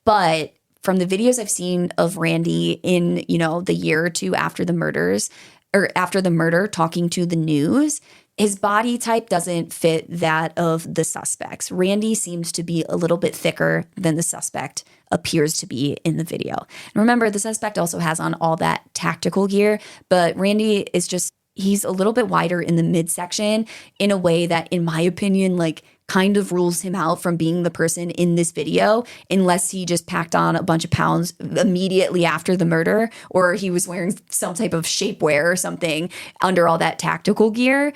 but from the videos I've seen of Randy in, the year or two after the murders or after the murder talking to the news, his body type doesn't fit that of the suspects. Randy seems to be a little bit thicker than the suspect appears to be in the video. And remember, the suspect also has on all that tactical gear, but Randy is just, he's a little bit wider in the midsection in a way that, in my opinion, kind of rules him out from being the person in this video, unless he just packed on a bunch of pounds immediately after the murder, or he was wearing some type of shapewear or something under all that tactical gear.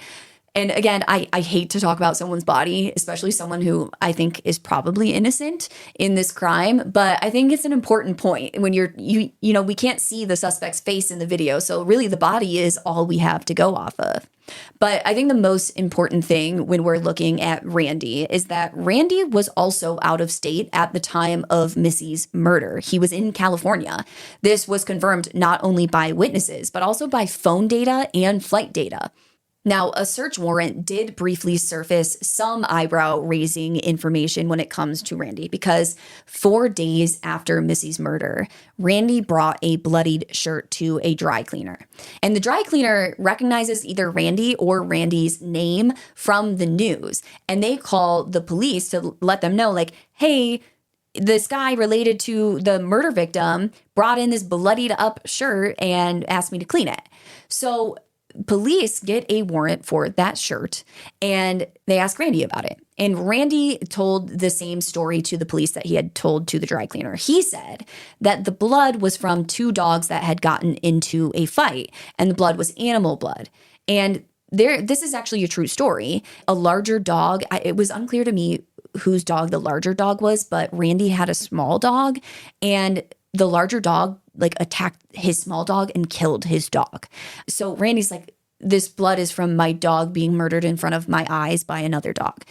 And again, I hate to talk about someone's body, especially someone who I think is probably innocent in this crime. But I think it's an important point when we can't see the suspect's face in the video. So really the body is all we have to go off of. But I think the most important thing when we're looking at Randy is that Randy was also out of state at the time of Missy's murder. He was in California. This was confirmed not only by witnesses, but also by phone data and flight data. Now, a search warrant did briefly surface some eyebrow-raising information when it comes to Randy, because 4 days after Missy's murder, Randy brought a bloodied shirt to a dry cleaner. And the dry cleaner recognizes either Randy or Randy's name from the news. And they call the police to let them know, hey, this guy related to the murder victim brought in this bloodied up shirt and asked me to clean it. So police get a warrant for that shirt and they ask Randy about it. And Randy told the same story to the police that he had told to the dry cleaner. He said that the blood was from 2 dogs that had gotten into a fight, and the blood was animal blood. And this is actually a true story. A larger dog, it was unclear to me whose dog the larger dog was, but Randy had a small dog, and the larger dog attacked his small dog and killed his dog. So Randy's like, this blood is from my dog being murdered in front of my eyes by another dog.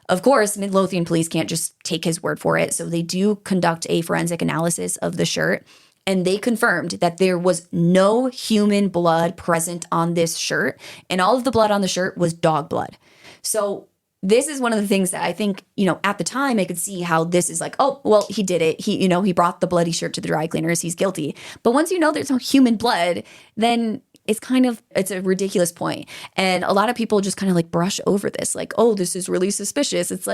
Of course, Midlothian police can't just take his word for it. So they do conduct a forensic analysis of the shirt. And they confirmed that there was no human blood present on this shirt. And all of the blood on the shirt was dog blood. So this is one of the things that I think, at the time I could see how this is oh, well, he did it. He brought the bloody shirt to the dry cleaners. He's guilty. But once there's no human blood, then it's a ridiculous point. And a lot of people just kind of brush over this, oh, this is really suspicious. It's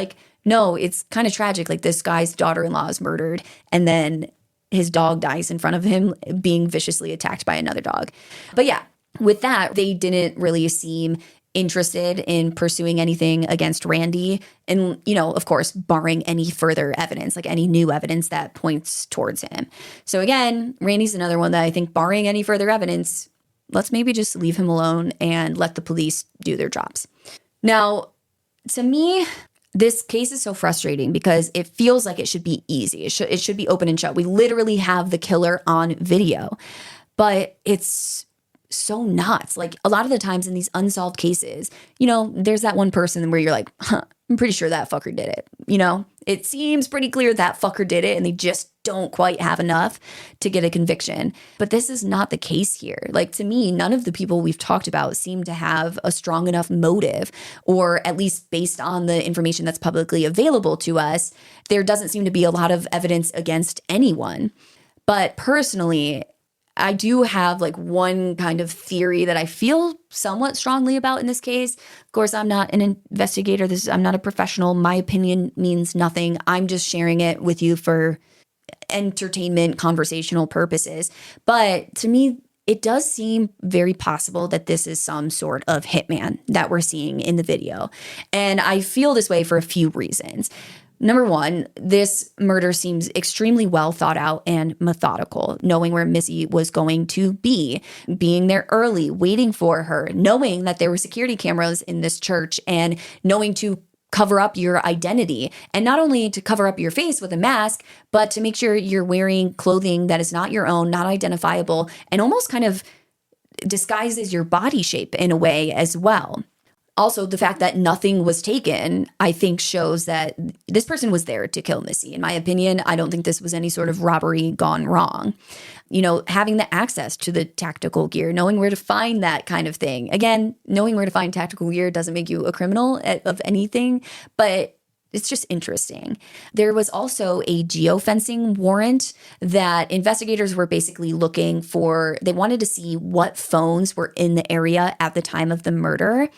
no, it's kind of tragic. This guy's daughter-in-law is murdered. And then his dog dies in front of him being viciously attacked by another dog. But yeah, with that, they didn't really seem interested in pursuing anything against Randy. And, of course, barring any further evidence, like any new evidence that points towards him. So again, Randy's another one that I think, barring any further evidence, let's maybe just leave him alone and let the police do their jobs. Now, to me, this case is so frustrating because it feels like it should be easy. It should be open and shut. We literally have the killer on video, but it's so nuts. Like a lot of the times in these unsolved cases, there's that one person where you're like, I'm pretty sure that fucker did it. It seems pretty clear that fucker did it and they just don't quite have enough to get a conviction. But this is not the case here. Like, to me, none of the people we've talked about seem to have a strong enough motive, or at least based on the information that's publicly available to us, there doesn't seem to be a lot of evidence against anyone. But personally, I do have like one kind of theory that I feel somewhat strongly about in this case. Of course, I'm not an investigator. I'm not a professional. My opinion means nothing. I'm just sharing it with you for entertainment, conversational purposes. But to me, it does seem very possible that this is some sort of hitman that we're seeing in the video. And I feel this way for a few reasons. Number one, this murder seems extremely well thought out and methodical, knowing where Missy was going to be, being there early, waiting for her, knowing that there were security cameras in this church, and knowing to cover up your identity. And not only to cover up your face with a mask, but to make sure you're wearing clothing that is not your own, not identifiable, and almost kind of disguises your body shape in a way as well. Also, the fact that nothing was taken, I think, shows that this person was there to kill Missy. In my opinion, I don't think this was any sort of robbery gone wrong. Having the access to the tactical gear, knowing where to find that kind of thing. Again, knowing where to find tactical gear doesn't make you a criminal of anything, but it's just interesting. There was also a geofencing warrant that investigators were basically looking for. They wanted to see what phones were in the area at the time of the murder.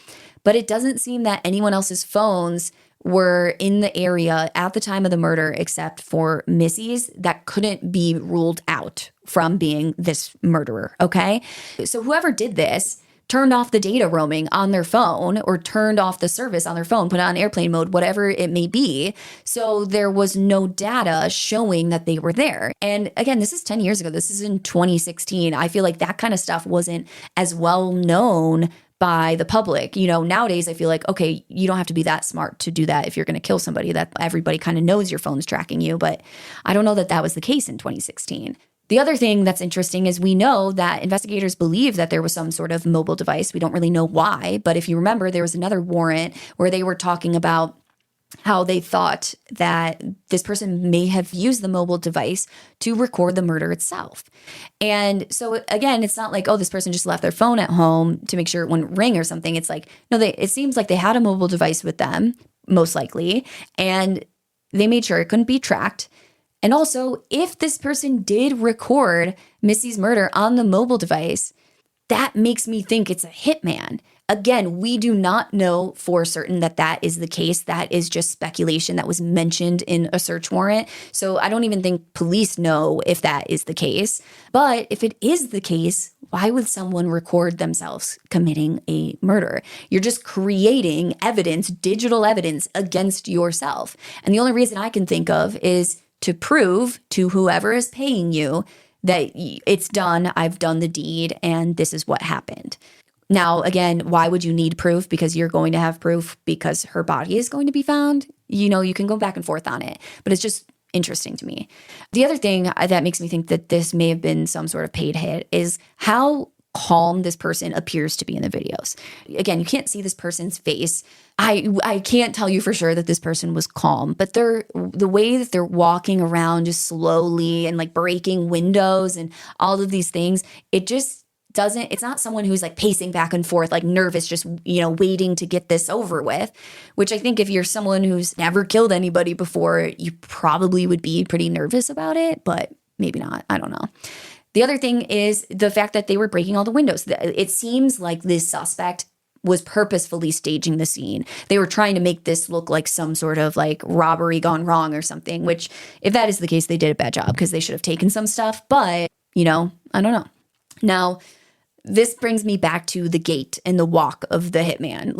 But it doesn't seem that anyone else's phones were in the area at the time of the murder except for Missy's. That couldn't be ruled out from being this murderer, okay? So whoever did this turned off the data roaming on their phone, or turned off the service on their phone, put it on airplane mode, whatever it may be. So there was no data showing that they were there. And again, this is 10 years ago. This is in 2016. I feel like that kind of stuff wasn't as well known by the public. Nowadays I feel like, okay, you don't have to be that smart to do that if you're going to kill somebody, that everybody kind of knows your phone's tracking you. But I don't know that that was the case in 2016. The other thing that's interesting is we know that investigators believe that there was some sort of mobile device. We don't really know why, but if you remember, there was another warrant where they were talking about how they thought that this person may have used the mobile device to record the murder itself. And so again, it's not like, oh, this person just left their phone at home to make sure it wouldn't ring or something. It's like, no, it seems like they had a mobile device with them, most likely, and they made sure it couldn't be tracked. And also, if this person did record Missy's murder on the mobile device, that makes me think it's a hitman. Again, we do not know for certain that that is the case. That is just speculation that was mentioned in a search warrant. So I don't even think police know if that is the case. But if it is the case, why would someone record themselves committing a murder? You're just creating evidence, digital evidence against yourself. And the only reason I can think of is to prove to whoever is paying you that it's done, I've done the deed, and this is what happened. Now, again, why would you need proof? Because you're going to have proof because her body is going to be found. You can go back and forth on it, but it's just interesting to me. The other thing that makes me think that this may have been some sort of paid hit is how calm this person appears to be in the videos. Again, you can't see this person's face. I can't tell you for sure that this person was calm, but the way that they're walking around just slowly and like breaking windows and all of these things, it's not someone who's like pacing back and forth, like nervous, just, waiting to get this over with, which I think if you're someone who's never killed anybody before, you probably would be pretty nervous about it, but maybe not. I don't know. The other thing is the fact that they were breaking all the windows. It seems like this suspect was purposefully staging the scene. They were trying to make this look like some sort of like robbery gone wrong or something, which if that is the case, they did a bad job because they should have taken some stuff. But, I don't know. Now, this brings me back to the gait and the walk of the hitman.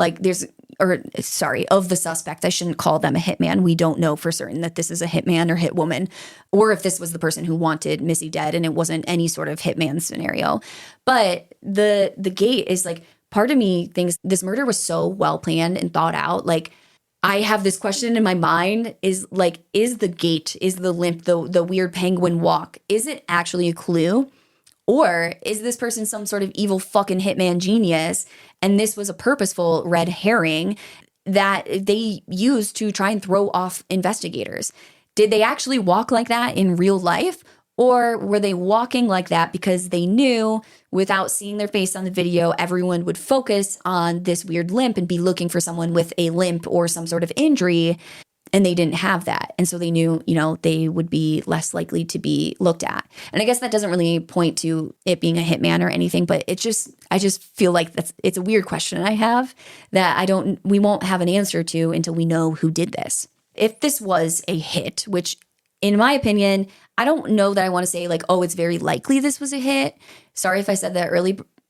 Of the suspect. I shouldn't call them a hitman. We don't know for certain that this is a hitman or hitwoman, or if this was the person who wanted Missy dead and it wasn't any sort of hitman scenario. But the gait is like, part of me thinks this murder was so well planned and thought out. Like, I have this question in my mind is the gait, is the limp, the weird penguin walk, is it actually a clue? Or is this person some sort of evil fucking hitman genius and this was a purposeful red herring that they used to try and throw off investigators? Did they actually walk like that in real life? Or were they walking like that because they knew without seeing their face on the video, everyone would focus on this weird limp and be looking for someone with a limp or some sort of injury, and they didn't have that. And so they knew, they would be less likely to be looked at. And I guess that doesn't really point to it being a hitman or anything, but I just feel like it's a weird question I have that we won't have an answer to until we know who did this. If this was a hit, which in my opinion, I don't know that I want to say like, oh, it's very likely this was a hit. Sorry if I said that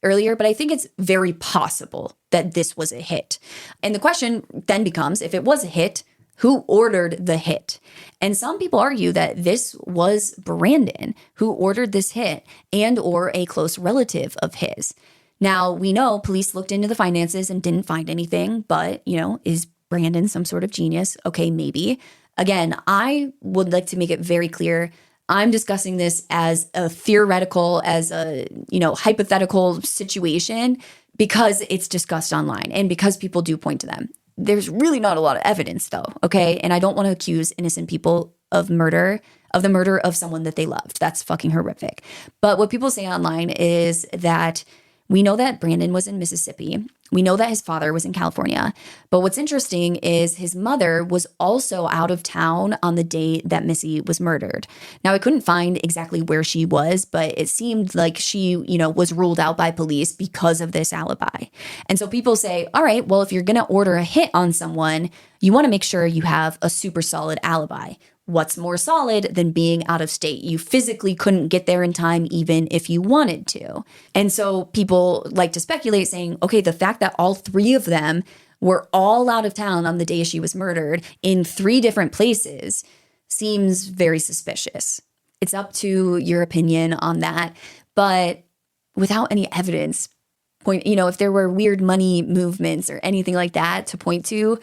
earlier, but I think it's very possible that this was a hit. And the question then becomes, if it was a hit, who ordered the hit? And some people argue that this was Brandon who ordered this hit and or a close relative of his. Now, we know police looked into the finances and didn't find anything, but, is Brandon some sort of genius? Okay, maybe. Again, I would like to make it very clear, I'm discussing this as a theoretical, as a, hypothetical situation because it's discussed online and because people do point to them. There's really not a lot of evidence though, okay? And I don't want to accuse innocent people of the murder of someone that they loved. That's fucking horrific. But what people say online is that we know that Brandon was in Mississippi. We know that his father was in California. But what's interesting is his mother was also out of town on the day that Missy was murdered. Now, I couldn't find exactly where she was, but it seemed like she, was ruled out by police because of this alibi. And so people say, all right, well, if you're going to order a hit on someone, you want to make sure you have a super solid alibi. What's more solid than being out of state? You physically couldn't get there in time even if you wanted to. And so people like to speculate saying, okay, the fact that all three of them were all out of town on the day she was murdered in 3 different places seems very suspicious. It's up to your opinion on that. But without any evidence, if there were weird money movements or anything like that to point to,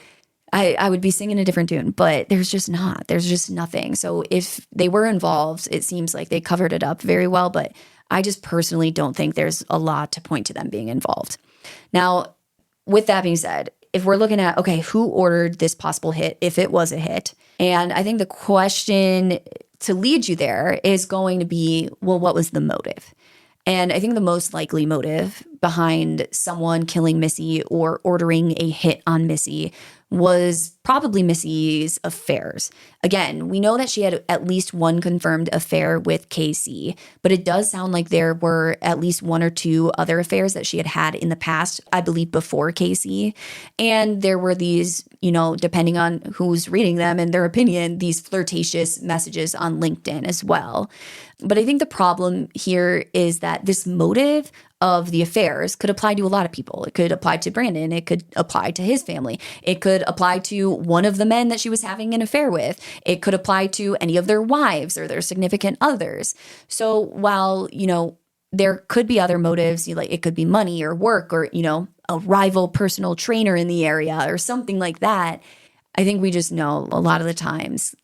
I would be singing a different tune, but there's just not. There's just nothing. So if they were involved, it seems like they covered it up very well, but I just personally don't think there's a lot to point to them being involved. Now, with that being said, if we're looking at, okay, who ordered this possible hit, if it was a hit? And I think the question to lead you there is going to be, well, what was the motive? And I think the most likely motive behind someone killing Missy or ordering a hit on Missy was probably Missy's affairs. Again, we know that she had at least one confirmed affair with KC, but it does sound like there were at least 1 or 2 other affairs that she had had in the past, I believe before KC. And there were these, depending on who's reading them and their opinion, these flirtatious messages on LinkedIn as well. But I think the problem here is that this motive of the affairs could apply to a lot of people. It could apply to Brandon. It could apply to his family. It could apply to one of the men that she was having an affair with. It could apply to any of their wives or their significant others. So while, there could be other motives, like it could be money or work or, a rival personal trainer in the area or something like that, I think we just know a lot of the times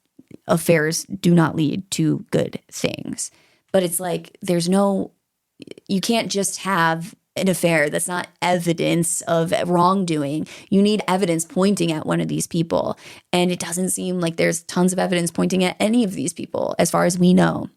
affairs do not lead to good things. But it's like you can't just have an affair that's not evidence of wrongdoing. You need evidence pointing at one of these people. And it doesn't seem like there's tons of evidence pointing at any of these people, as far as we know.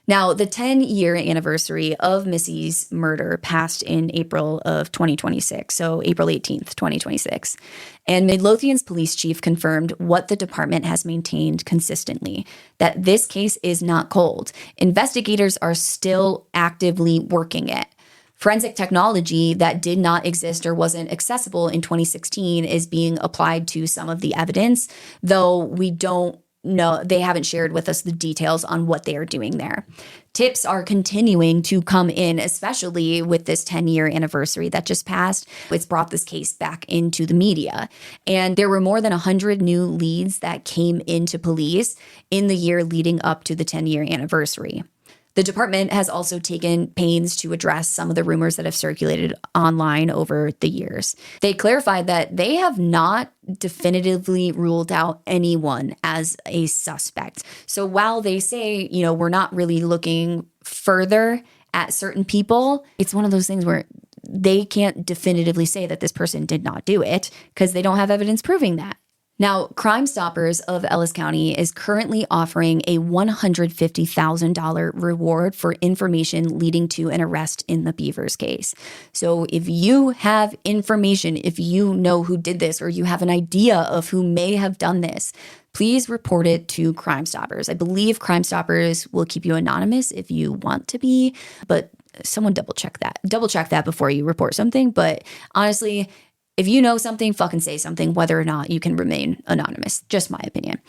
Now, the 10-year anniversary of Missy's murder passed in April of 2026, so April 18th, 2026. And Midlothian's police chief confirmed what the department has maintained consistently, that this case is not cold. Investigators are still actively working it. Forensic technology that did not exist or wasn't accessible in 2016 is being applied to some of the evidence, though we don't know, they haven't shared with us the details on what they are doing there. Tips are continuing to come in, especially with this 10-year anniversary that just passed. It's brought this case back into the media. And there were more than 100 new leads that came into police in the year leading up to the 10-year anniversary. The department has also taken pains to address some of the rumors that have circulated online over the years. They clarified that they have not definitively ruled out anyone as a suspect. So while they say, we're not really looking further at certain people, it's one of those things where they can't definitively say that this person did not do it because they don't have evidence proving that. Now, Crime Stoppers of Ellis County is currently offering a $150,000 reward for information leading to an arrest in the Bevers case. So if you have information, if you know who did this, or you have an idea of who may have done this, please report it to Crime Stoppers. I believe Crime Stoppers will keep you anonymous if you want to be, but someone double check that. Double check that before you report something. But honestly, if you know something, fucking say something, whether or not you can remain anonymous. Just my opinion.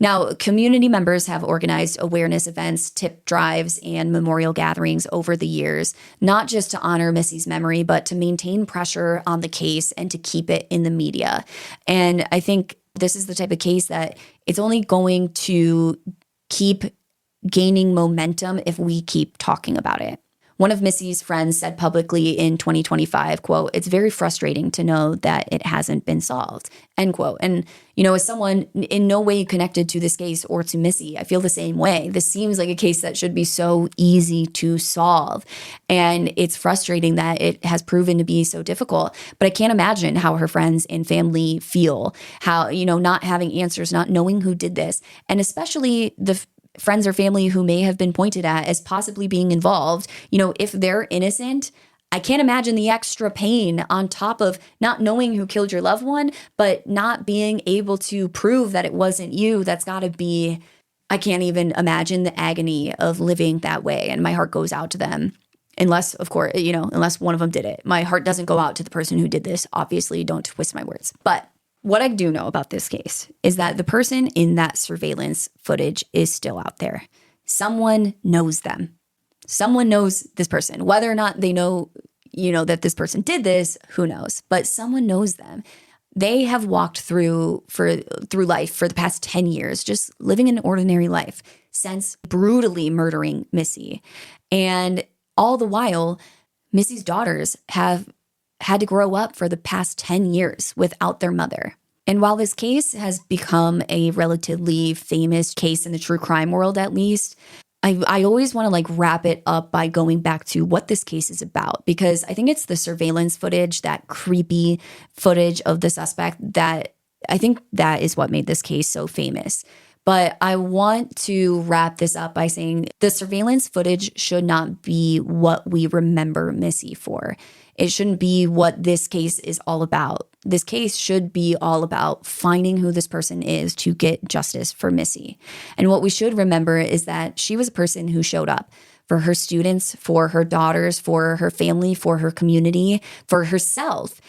Now, community members have organized awareness events, tip drives, and memorial gatherings over the years, not just to honor Missy's memory, but to maintain pressure on the case and to keep it in the media. And I think this is the type of case that it's only going to keep gaining momentum if we keep talking about it. One of Missy's friends said publicly in 2025, quote, "It's very frustrating to know that it hasn't been solved," end quote. And, as someone in no way connected to this case or to Missy, I feel the same way. This seems like a case that should be so easy to solve. And it's frustrating that it has proven to be so difficult. But I can't imagine how her friends and family feel, how, not having answers, not knowing who did this, and especially the friends or family who may have been pointed at as possibly being involved. If they're innocent, I can't imagine the extra pain on top of not knowing who killed your loved one, but not being able to prove that it wasn't you. That's got to be, I can't even imagine the agony of living that way. And my heart goes out to them. Unless, of course, unless one of them did it. My heart doesn't go out to the person who did this. Obviously, don't twist my words. But what I do know about this case is that the person in that surveillance footage is still out there. Someone knows them. Someone knows this person. Whether or not they know, that this person did this, who knows? But someone knows them. They have walked through life for the past 10 years, just living an ordinary life since brutally murdering Missy. And all the while, Missy's daughters have had to grow up for the past 10 years without their mother. And while this case has become a relatively famous case in the true crime world, at least, I always want to wrap it up by going back to what this case is about, because I think it's the surveillance footage, that creepy footage of the suspect, that I think that is what made this case so famous. But I want to wrap this up by saying the surveillance footage should not be what we remember Missy for. It shouldn't be what this case is all about. This case should be all about finding who this person is to get justice for Missy. And what we should remember is that she was a person who showed up for her students, for her daughters, for her family, for her community, for herself.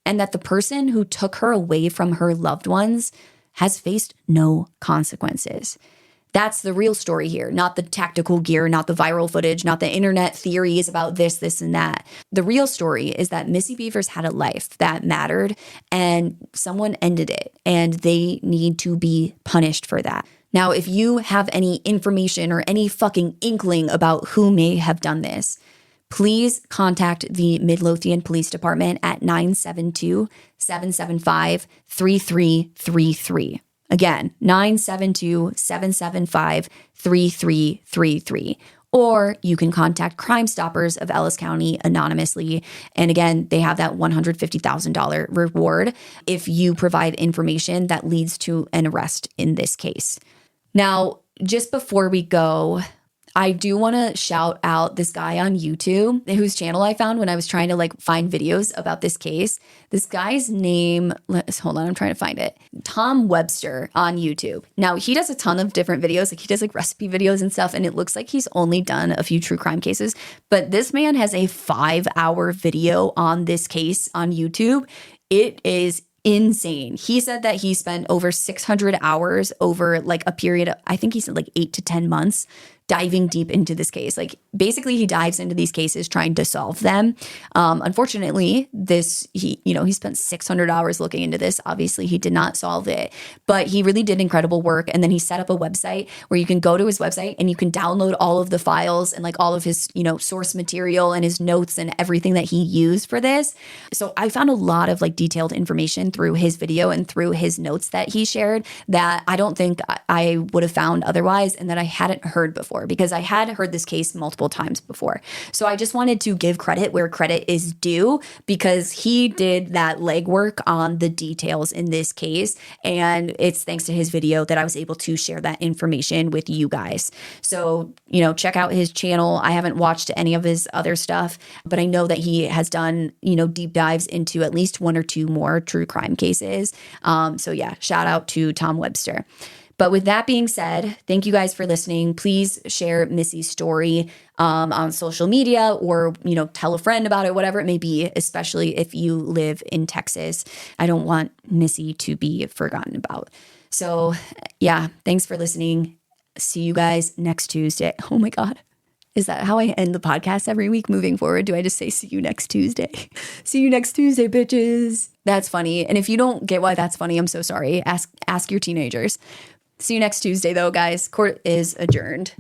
And that the person who took her away from her loved ones has faced no consequences. That's the real story here, not the tactical gear, not the viral footage, not the internet theories about this, and that. The real story is that Missy Bevers had a life that mattered, and someone ended it, and they need to be punished for that. Now, if you have any information or any fucking inkling about who may have done this, please contact the Midlothian Police Department at 972-775-3333. Again, 972-775-3333. Or you can contact Crime Stoppers of Ellis County anonymously. And again, they have that $150,000 reward if you provide information that leads to an arrest in this case. Now, just before we go, I do want to shout out this guy on YouTube whose channel I found when I was trying to like find videos about this case. This guy's name, hold on, I'm trying to find it. Tom Webster on YouTube. Now, he does a ton of different videos. Like he does like recipe videos and stuff. And it looks like he's only done a few true crime cases. But this man has a 5-hour video on this case on YouTube. It is insane. He said that he spent over 600 hours over like a period of, I think he said like 8 to 10 months diving deep into this case. Like basically he dives into these cases trying to solve them. Unfortunately, he spent 600 hours looking into this. Obviously he did not solve it, but he really did incredible work. And then he set up a website where you can go to his website and you can download all of the files and like all of his, source material and his notes and everything that he used for this. So I found a lot of like detailed information through his video and through his notes that he shared that I don't think I would have found otherwise and that I hadn't heard before, because I had heard this case multiple times before. So I just wanted to give credit where credit is due, because he did that legwork on the details in this case. And it's thanks to his video that I was able to share that information with you guys. So, check out his channel. I haven't watched any of his other stuff, but I know that he has done, deep dives into at least 1 or 2 more true crime cases. So yeah, shout out to Tom Webster. But with that being said, thank you guys for listening. Please share Missy's story on social media or, tell a friend about it, whatever it may be, especially if you live in Texas. I don't want Missy to be forgotten about. So yeah, thanks for listening. See you guys next Tuesday. Oh my God. Is that how I end the podcast every week moving forward? Do I just say, see you next Tuesday? See you next Tuesday, bitches. That's funny. And if you don't get why that's funny, I'm so sorry. Ask your teenagers. See you next Tuesday, though, guys. Court is adjourned.